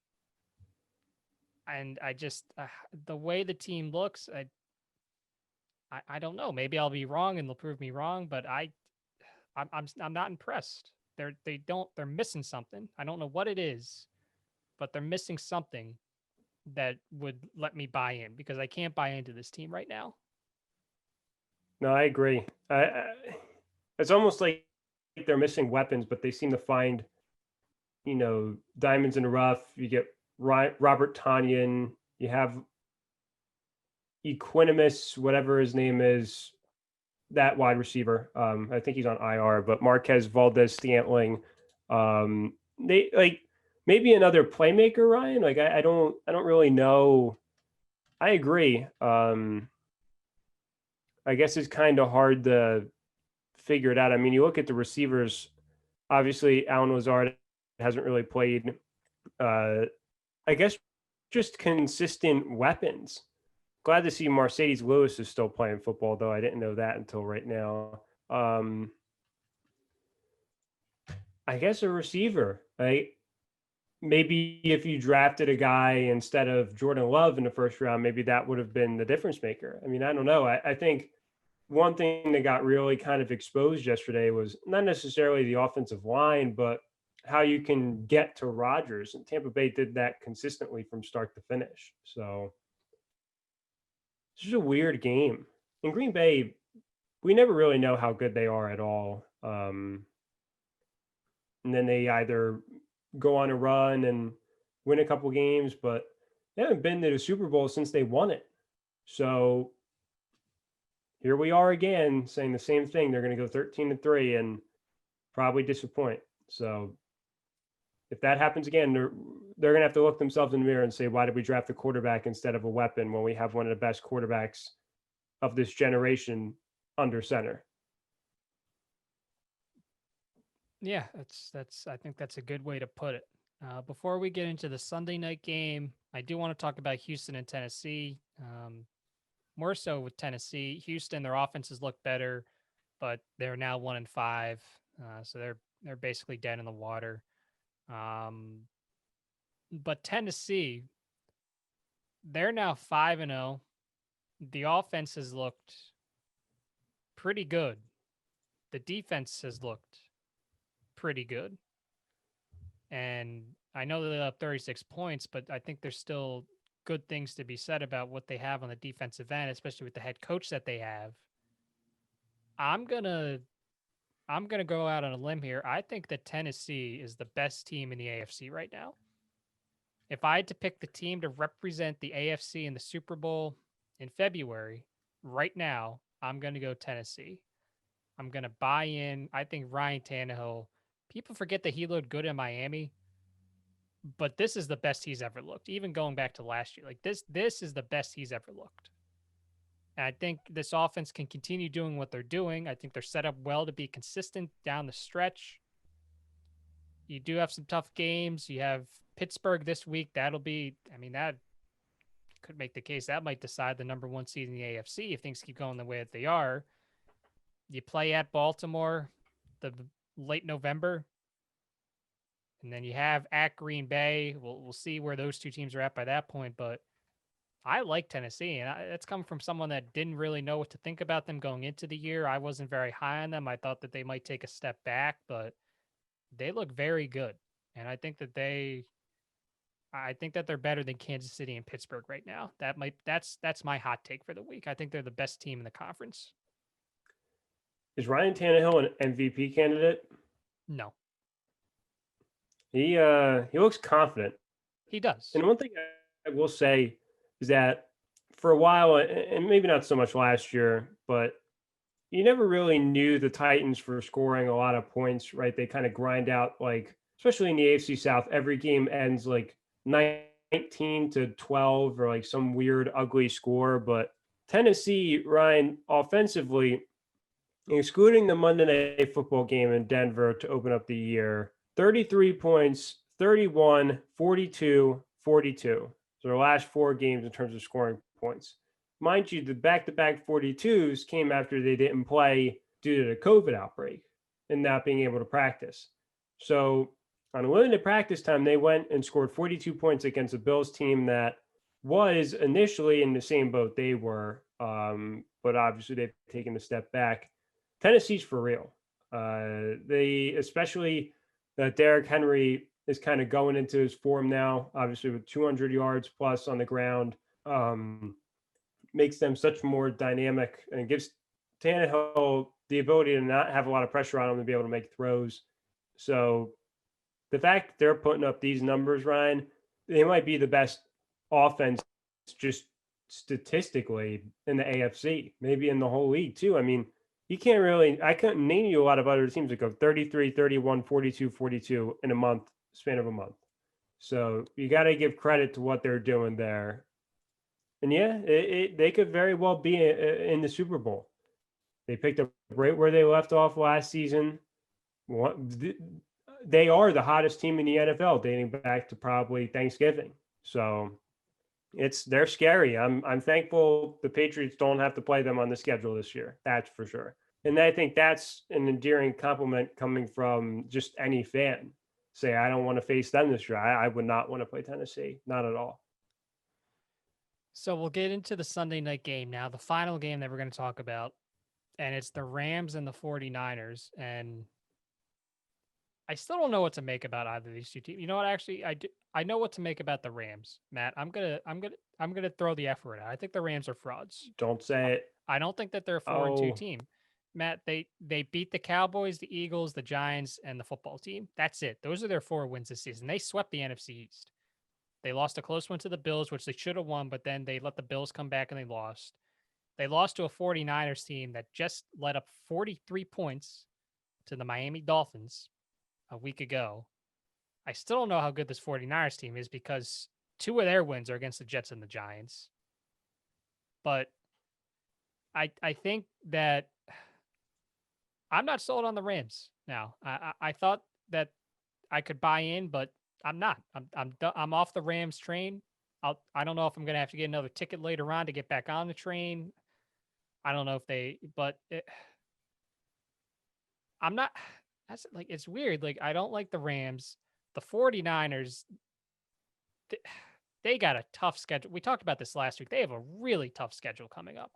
and I just the way the team looks, I don't know. Maybe I'll be wrong and they'll prove me wrong, but I'm not impressed. They're missing something. I don't know what it is, but they're missing something that would let me buy in because I can't buy into this team right now. No, I agree. It's almost like they're missing weapons, but they seem to find, diamonds in the rough. You get Robert Tonyan. You have Equanimus, whatever his name is, that wide receiver. I think he's on IR, but Marquez Valdez-Scantling. They like maybe another playmaker, Ryan. Like I don't really know. I agree. I guess it's kind of hard to figure it out. I mean, you look at the receivers. Obviously, Allen Lazard hasn't really played. I guess just consistent weapons. Glad to see Mercedes Lewis is still playing football, though. I didn't know that until right now. I guess a receiver, right? Maybe if you drafted a guy instead of Jordan Love in the first round, maybe that would have been the difference maker. I mean, I don't know. I think one thing that got really kind of exposed yesterday was not necessarily the offensive line, but how you can get to Rodgers. And Tampa Bay did that consistently from start to finish. So it's just a weird game. In Green Bay, we never really know how good they are at all. And then they either go on a run and win a couple games, but they haven't been to the Super Bowl since they won it. So here we are again saying the same thing. They're going to go 13-3 and probably disappoint. So if that happens again, they're going to have to look themselves in the mirror and say, why did we draft a quarterback instead of a weapon when we have one of the best quarterbacks of this generation under center? Yeah, that's I think that's a good way to put it. Before we get into the Sunday night game, I do want to talk about Houston and Tennessee. More so with Tennessee, Houston, their offenses look better, but they're now 1-5, so they're basically dead in the water. But Tennessee, they're now 5-0. The offense has looked pretty good. The defense has looked pretty good. And I know they have 36 points, but I think there's still good things to be said about what they have on the defensive end, especially with the head coach that they have. I'm gonna go out on a limb here. I think that Tennessee is the best team in the AFC right now. If I had to pick the team to represent the AFC in the Super Bowl in February, right now, I'm gonna go Tennessee. I'm gonna buy in. I think Ryan Tannehill. People forget that he looked good in Miami, but this is the best he's ever looked. Even going back to last year, like this is the best he's ever looked. And I think this offense can continue doing what they're doing. I think they're set up well to be consistent down the stretch. You do have some tough games. You have Pittsburgh this week. That'll be, I mean, that could make the case that might decide the number one seed in the AFC if things keep going the way that they are. You play at Baltimore the late November, and then you have at Green Bay. We'll see where those two teams are at by that point, but I like Tennessee, and it's come from someone that didn't really know what to think about them going into the year. I wasn't very high on them. I thought that they might take a step back, but they look very good, and I think that they're better than Kansas City and Pittsburgh right now. That's my hot take for the week. I think they're the best team in the conference. Is Ryan Tannehill an MVP candidate? No, He looks confident. he does. And one thing I will say is that for a while, and maybe not so much last year, but you never really knew the Titans for scoring a lot of points, right? They kind of grind out, like, especially in the AFC South, every game ends like 19-12 or like some weird, ugly score. But Tennessee, Ryan, offensively, excluding the Monday Night Football game in Denver to open up the year, 33 points, 31, 42, 42. So their last four games in terms of scoring points. Mind you, the back-to-back 42s came after they didn't play due to the COVID outbreak and not being able to practice. So on a limited practice time, they went and scored 42 points against a Bills team that was initially in the same boat they were, but obviously they've taken a step back. Tennessee's for real. They, especially Derrick Henry is kind of going into his form now, obviously with 200 yards plus on the ground. Makes them such more dynamic and gives Tannehill the ability to not have a lot of pressure on him to be able to make throws. So the fact they're putting up these numbers, Ryan, they might be the best offense just statistically in the AFC, maybe in the whole league too. I mean, you can't really, I couldn't name you a lot of other teams that go 33, 31, 42, 42 in a month, span of a month. So you got to give credit to what they're doing there. And yeah, they could very well be in the Super Bowl. They picked up right where they left off last season. They are the hottest team in the NFL, dating back to probably Thanksgiving. So they're scary. I'm thankful the Patriots don't have to play them on the schedule this year. That's for sure. And I think that's an endearing compliment coming from just any fan. Say, I don't want to face them this year. I would not want to play Tennessee. Not at all. So we'll get into the Sunday night game now, the final game that we're going to talk about, and it's the Rams and the 49ers. And I still don't know what to make about either of these two teams. You know what? Actually, I know what to make about the Rams, Matt. I'm gonna throw the F word out. I think the Rams are frauds. Don't say it. I don't think that they're a 4-2 team. Matt, they beat the Cowboys, the Eagles, the Giants, and the football team. That's it. Those are their 4 wins this season. They swept the NFC East. They lost a close one to the Bills, which they should have won, but then they let the Bills come back and they lost. They lost to a 49ers team that just let up 43 points to the Miami Dolphins a week ago. I still don't know how good this 49ers team is because 2 of their wins are against the Jets and the Giants. But I think that I'm not sold on the Rams. now. I thought that I could buy in, but I'm not. I'm off the Rams train. I don't know if I'm gonna have to get another ticket later on to get back on the train. I don't know if I'm not. That's like it's weird. Like I don't like the Rams. The 49ers, th- they got a tough schedule. We talked about this last week. They have a really tough schedule coming up.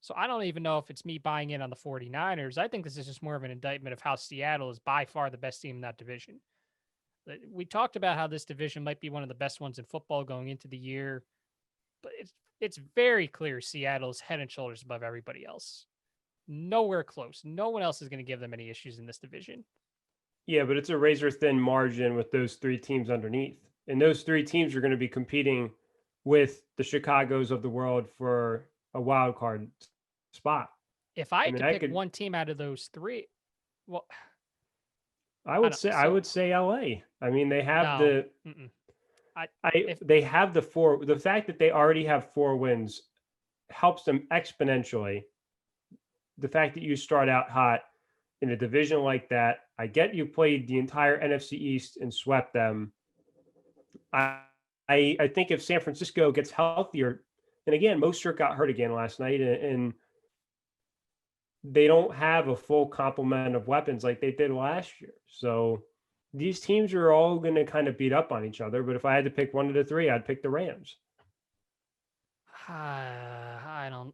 So I don't even know if it's me buying in on the 49ers. I think this is just more of an indictment of how Seattle is by far the best team in that division. We talked about how this division might be one of the best ones in football going into the year, but it's very clear Seattle's head and shoulders above everybody else. Nowhere close. No one else is going to give them any issues in this division. Yeah, but it's a razor thin margin with those three teams underneath. And those three teams are going to be competing with the Chicagos of the world for a wild card spot. If I I had mean, to pick one team out of those three, well, I would say LA. I mean, they have no, they have the fact that they already have 4 wins helps them exponentially. The fact that you start out hot in a division like that, I get you played the entire NFC East and swept them. I I think if San Francisco gets healthier, and again, Mostert got hurt again last night, and they don't have a full complement of weapons like they did last year. So these teams are all going to kind of beat up on each other. But if I had to pick one of the three, I'd pick the Rams. I don't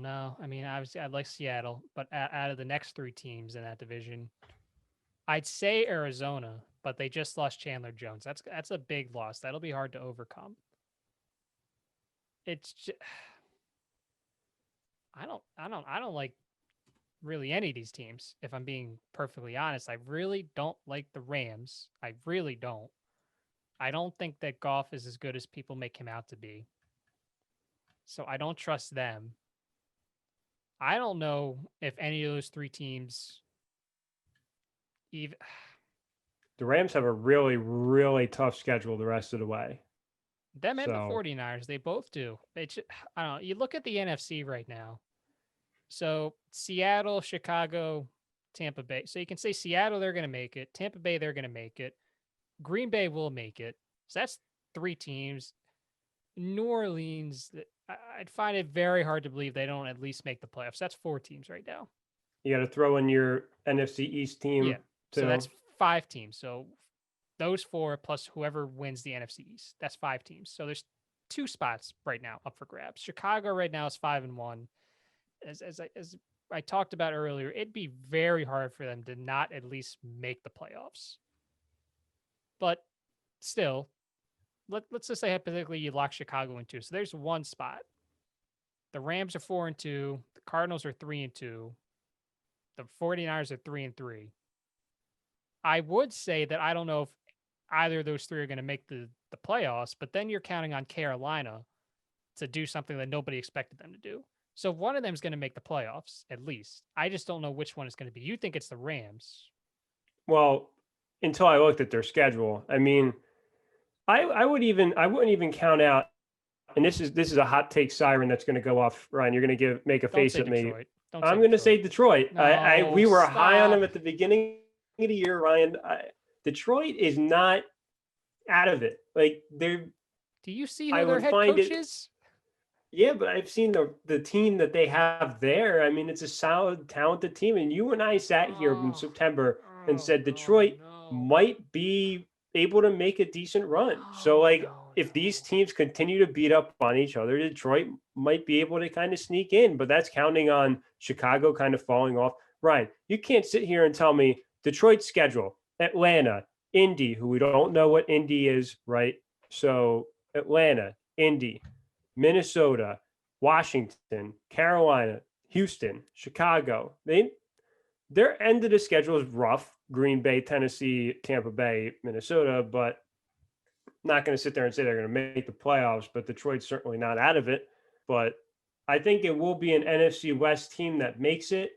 know. I mean, obviously, I'd like Seattle, but out of the next 3 teams in that division, I'd say Arizona, but they just lost Chandler Jones. That's a big loss. That'll be hard to overcome. It's just, I don't like really any of these teams. If I'm being perfectly honest, I really don't like the Rams. I really don't. I don't think that Goff is as good as people make him out to be. So I don't trust them. I don't know if any of those 3 teams even. The Rams have a really, really tough schedule the rest of the way. Them and the 49ers, they both do. I don't know. You look at the NFC right now. So Seattle, Chicago, Tampa Bay. So you can say Seattle, they're going to make it. Tampa Bay, they're going to make it. Green Bay will make it. So that's 3 teams. New Orleans, I'd find it very hard to believe they don't at least make the playoffs. That's 4 teams right now. You got to throw in your NFC East team. Yeah. So that's 5 teams. So those 4 plus whoever wins the NFC East. That's 5 teams. So there's 2 spots right now up for grabs. Chicago right now is 5-1. As I talked about earlier, it'd be very hard for them to not at least make the playoffs. But still, let's just say hypothetically you lock Chicago in 2. So there's 1 spot. The Rams are 4-2. The Cardinals are 3-2. The 49ers are 3-3. I would say that I don't know if either of those 3 are going to make the playoffs, but then you're counting on Carolina to do something that nobody expected them to do. So one of them is going to make the playoffs, at least. I just don't know which one it's going to be. You think it's the Rams. Well, until I looked at their schedule. I mean, I wouldn't even count out, and this is a hot take siren that's going to go off, Ryan. You're going to make a face at me. I'm going to say Detroit. No, we were high on them at the beginning of the year, Ryan. Detroit is not out of it. Like they're. Do you see who their head coach is? Yeah, but I've seen the team that they have there. I mean, it's a solid, talented team. And you and I sat here in September and said Detroit might be able to make a decent run. So, if these teams continue to beat up on each other, Detroit might be able to kind of sneak in. But that's counting on Chicago kind of falling off. Ryan, you can't sit here and tell me Detroit's schedule, Atlanta, Indy, who we don't know what Indy is, right? So, Atlanta, Indy, Minnesota, Washington, Carolina, Houston, Chicago. Their end of the schedule is rough. Green Bay, Tennessee, Tampa Bay, Minnesota, but not going to sit there and say they're going to make the playoffs, but Detroit's certainly not out of it. But I think it will be an NFC West team that makes it.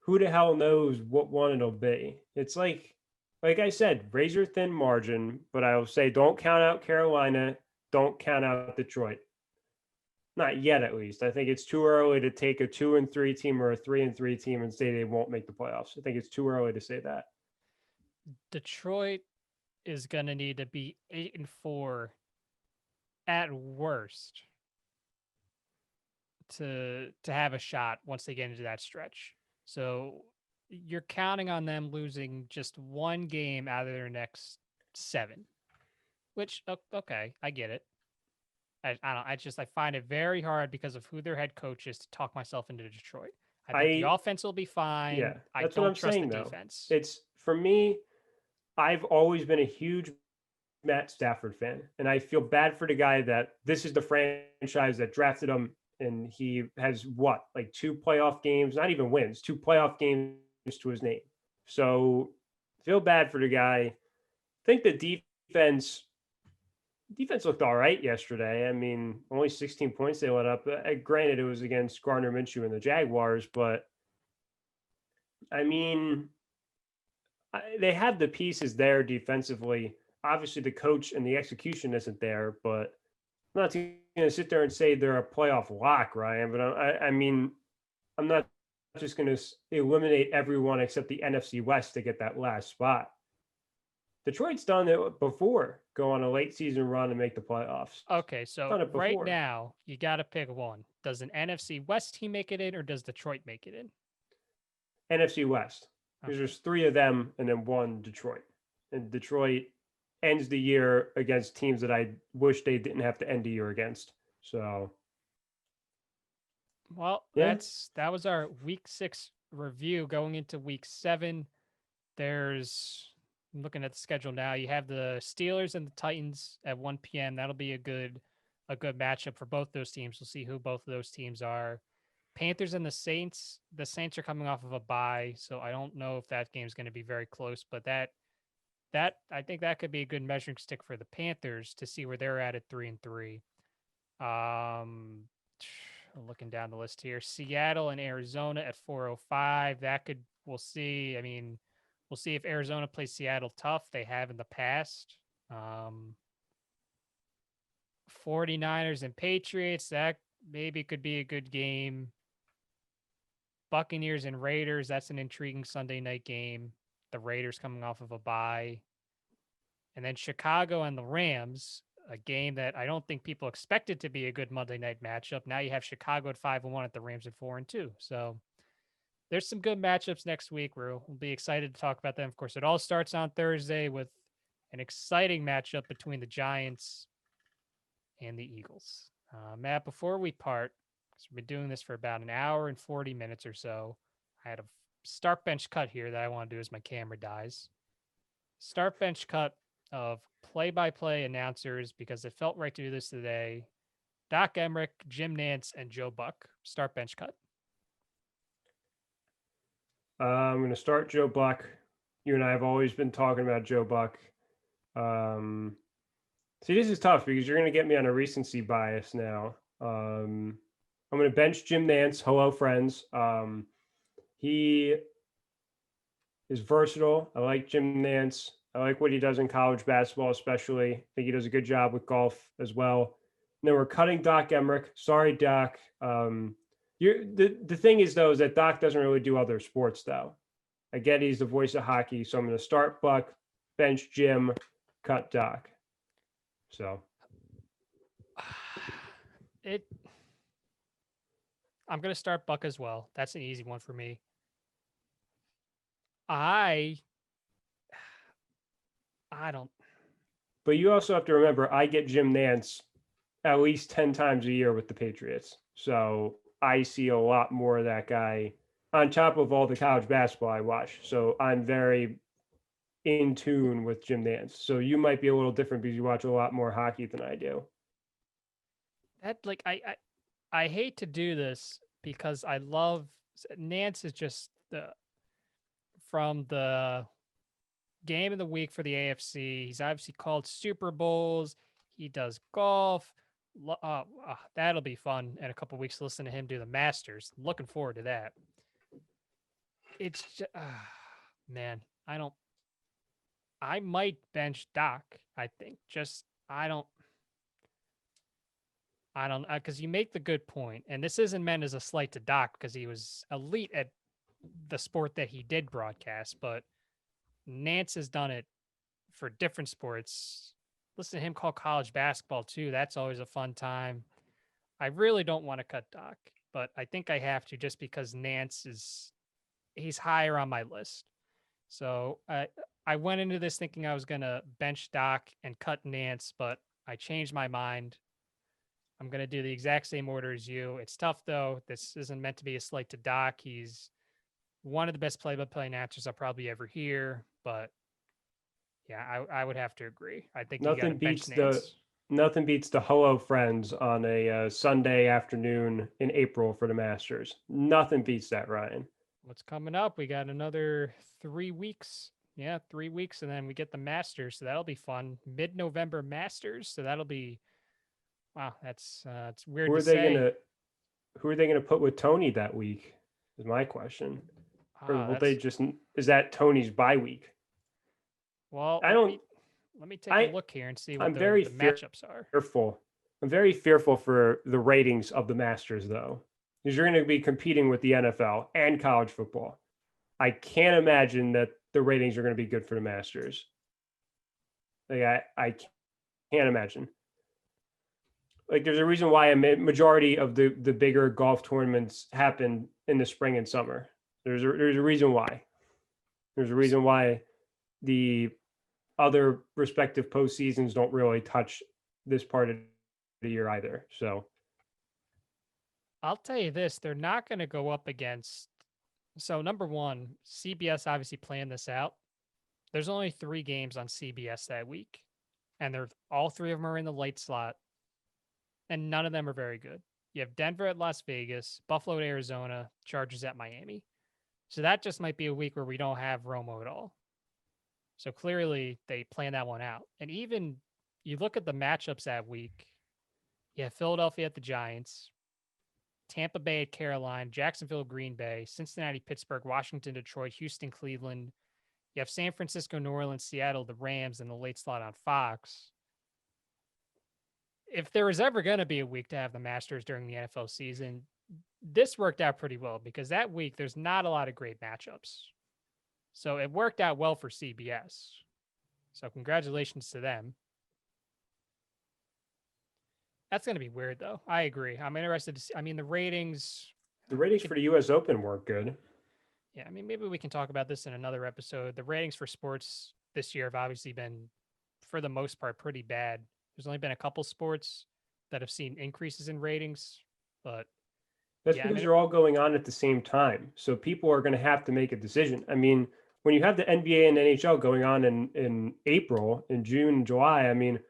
Who the hell knows what one it'll be? It's like I said, razor thin margin, but I will say don't count out Carolina, don't count out Detroit. Not yet, at least. I think it's too early to take a 2-3 team or a 3-3 team and say they won't make the playoffs. I think it's too early to say that. Detroit is going to need to be 8-4 at worst to have a shot once they get into that stretch. So you're counting on them losing just one game out of their next 7, which okay, I get it. I don't. I find it very hard because of who their head coach is to talk myself into Detroit. I think the offense will be fine. Yeah, I that's what don't I'm trust saying, the though. defense. It's, for me, I've always been a huge Matt Stafford fan, and I feel bad for the guy that this is the franchise that drafted him, and he has what, like 2 playoff games, not even wins, 2 playoff games to his name. So feel bad for the guy. I think the defense looked all right yesterday. I mean, only 16 points they let up. Granted, it was against Gardner Minshew and the Jaguars, but I mean, they have the pieces there defensively. Obviously, the coach and the execution isn't there, but I'm not going to sit there and say they're a playoff lock, Ryan. But I mean, I'm not just going to eliminate everyone except the NFC West to get that last spot. Detroit's done it before, go on a late season run and make the playoffs. Okay, so right now you got to pick one. Does an NFC West team make it in, or does Detroit make it in? NFC West, because there's 3 of them and then 1 Detroit, and Detroit ends the year against teams that I wish they didn't have to end the year against. So, well, yeah. that was our week 6 review. Going into week 7, I'm looking at the schedule now. You have the Steelers and the Titans at 1 p.m. That'll be a good matchup for both those teams. We'll see who both of those teams are. Panthers and the Saints. The Saints are coming off of a bye, so I don't know if that game's going to be very close, but that I think that could be a good measuring stick for the Panthers to see where they're at 3-3. Looking down the list here, Seattle and Arizona at 4:05. We'll see. I mean, we'll see if Arizona plays Seattle tough. They have in the past. 49ers and Patriots, that maybe could be a good game. Buccaneers and Raiders, that's an intriguing Sunday night game. The Raiders coming off of a bye. And then Chicago and the Rams, a game that I don't think people expected to be a good Monday night matchup. Now you have Chicago at 5-1 at the Rams at 4-2. So there's some good matchups next week. We'll be excited to talk about them. Of course, it all starts on Thursday with an exciting matchup between the Giants and the Eagles. Matt, before we part, because we've been doing this for about an hour and 40 minutes or so, I had a start bench cut here that I want to do as my camera dies. Start bench cut of play-by-play announcers, because it felt right to do this today. Doc Emrick, Jim Nantz, and Joe Buck. Start bench cut. I'm going to start Joe Buck. You and I have always been talking about Joe Buck. See, this is tough because you're going to get me on a recency bias now. I'm going to bench Jim Nantz. Hello, friends. He is versatile. I like Jim Nantz. I like what he does in college basketball, especially. I think he does a good job with golf as well. And then we're cutting Doc Emrick. Sorry, Doc. The thing is, though, is that Doc doesn't really do other sports, though. I get he's the voice of hockey, so I'm going to start Buck, bench Jim, cut Doc. So I'm going to start Buck as well. That's an easy one for me. I don't. But you also have to remember, I get Jim Nantz at least 10 times a year with the Patriots. So I see a lot more of that guy on top of all the college basketball I watch. So I'm very in tune with Jim Nantz. So you might be a little different because you watch a lot more hockey than I do. That, like, I hate to do this because I love Nantz is just from the game of the week for the AFC. He's obviously called Super Bowls. He does golf. That'll be fun in a couple of weeks to listen to him do the Masters. Looking forward to that. It's just, man, I might bench Doc, I think. I don't, because you make the good point, and this isn't meant as a slight to Doc because he was elite at the sport that he did broadcast, but Nance has done it for different sports. Listen to him call college basketball too. That's always a fun time. I really don't want to cut Doc, but I think I have to just because Nance he's higher on my list. So I went into this thinking I was going to bench Doc and cut Nance, but I changed my mind. I'm going to do the exact same order as you. It's tough, though. This isn't meant to be a slight to Doc. He's one of the best play-by-play announcers I'll probably ever hear. But yeah, I would have to agree. I think you got to Nothing bench beats the Nance. nothing beats the Hello Friends on a Sunday afternoon in April for the Masters. Nothing beats that, Ryan. What's coming up? We got another 3 weeks. Yeah, 3 weeks, and then we get the Masters. So that'll be fun. Mid-November Masters. So that'll be wow. That's it's weird Who to are they say. gonna Who are they gonna put with Tony that week? Is my question. Or will they That's just is that Tony's bye week? well. I don't. Let me take a I look here and see what I'm very the matchups are. fearful. I'm very fearful for the ratings of the Masters, though, because you're going to be competing with the NFL and college football. I can't imagine that the ratings are going to be good for the Masters. Like I can't imagine. Like there's a reason why a majority of the bigger golf tournaments happen in the spring and summer. There's a reason why. There's a reason why the other respective postseasons don't really touch this part of the year either. So I'll tell you this: they're not going to go up against. So number one, CBS obviously planned this out. There's only 3 games on CBS that week, and they're all 3 of them are in the late slot, and none of them are very good. You have Denver at Las Vegas, Buffalo at Arizona, Chargers at Miami. So that just might be a week where we don't have Romo at all. So clearly they planned that one out. And even you look at the matchups that week, you have Philadelphia at the Giants, Tampa Bay at Carolina, Jacksonville, Green Bay, Cincinnati, Pittsburgh, Washington, Detroit, Houston, Cleveland. You have San Francisco, New Orleans, Seattle, the Rams, and the late slot on Fox. If there was ever going to be a week to have the Masters during the NFL season, this worked out pretty well because that week there's not a lot of great matchups. So it worked out well for CBS. So congratulations to them. That's going to be weird, though. I agree. I'm interested to see. I mean, the ratings. the ratings for the U.S. Open weren't good. Yeah, I mean, maybe we can talk about this in another episode. The ratings for sports this year have obviously been, for the most part, pretty bad. There's only been a couple sports that have seen increases in ratings, but That's yeah, I because mean, they're all going on at the same time. So people are going to have to make a decision. I mean, when you have the NBA and NHL going on in April, in June, and July, I mean,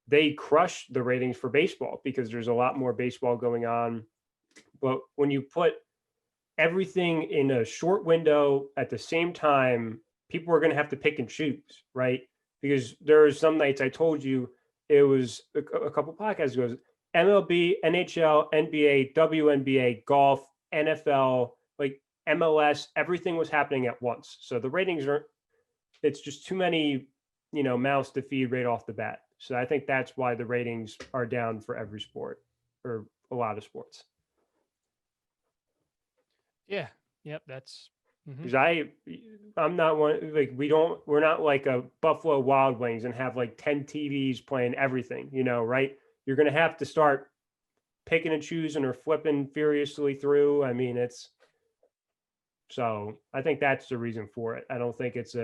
they crush the ratings for baseball because there's a lot more baseball going on. But when you put everything in a short window at the same time, people are going to have to pick and choose, right? Because there are some nights I told you it was a couple podcasts ago, MLB, NHL, NBA, WNBA, golf, NFL, like MLS, everything was happening at once. So the ratings are, it's just too many, mouths to feed right off the bat. So I think that's why the ratings are down for every sport or a lot of sports. yeah, yep, that's. Because I'm not one, like we're not like a Buffalo Wild Wings and have like 10 TVs playing everything, right? You're going to have to start picking and choosing or flipping furiously through. I mean, so I think that's the reason for it. I don't think it's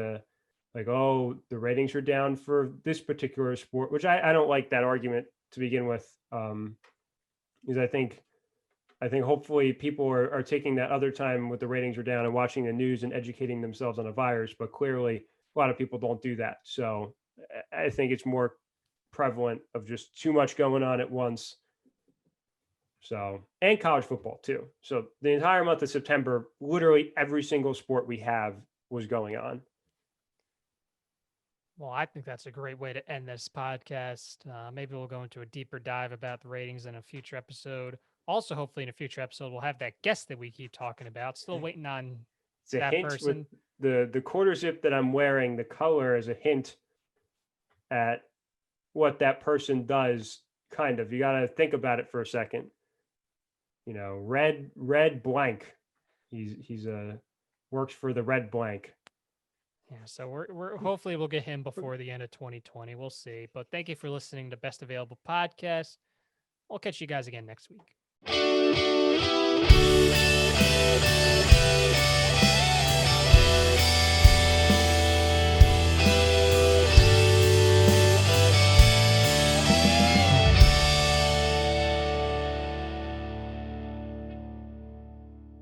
like, oh, the ratings are down for this particular sport, which I don't like that argument to begin with. Because I think hopefully people are taking that other time with the ratings are down and watching the news and educating themselves on a virus, but clearly a lot of people don't do that. So I think it's more prevalent of just too much going on at once. So, and college football too. So the entire month of September, literally every single sport we have was going on. Well, I think that's a great way to end this podcast. Maybe we'll go into a deeper dive about the ratings in a future episode. Also, hopefully, in a future episode, we'll have that guest that we keep talking about. Still waiting on It's a that hint person. with the quarter zip that I'm wearing. The color is a hint at what that person does kind of. You got to think about it for a second. You know, red blank. He's works for the red blank. Yeah, so we're hopefully we'll get him before the end of 2020. We'll see. But thank you for listening to Best Available Podcast. We'll catch you guys again next week.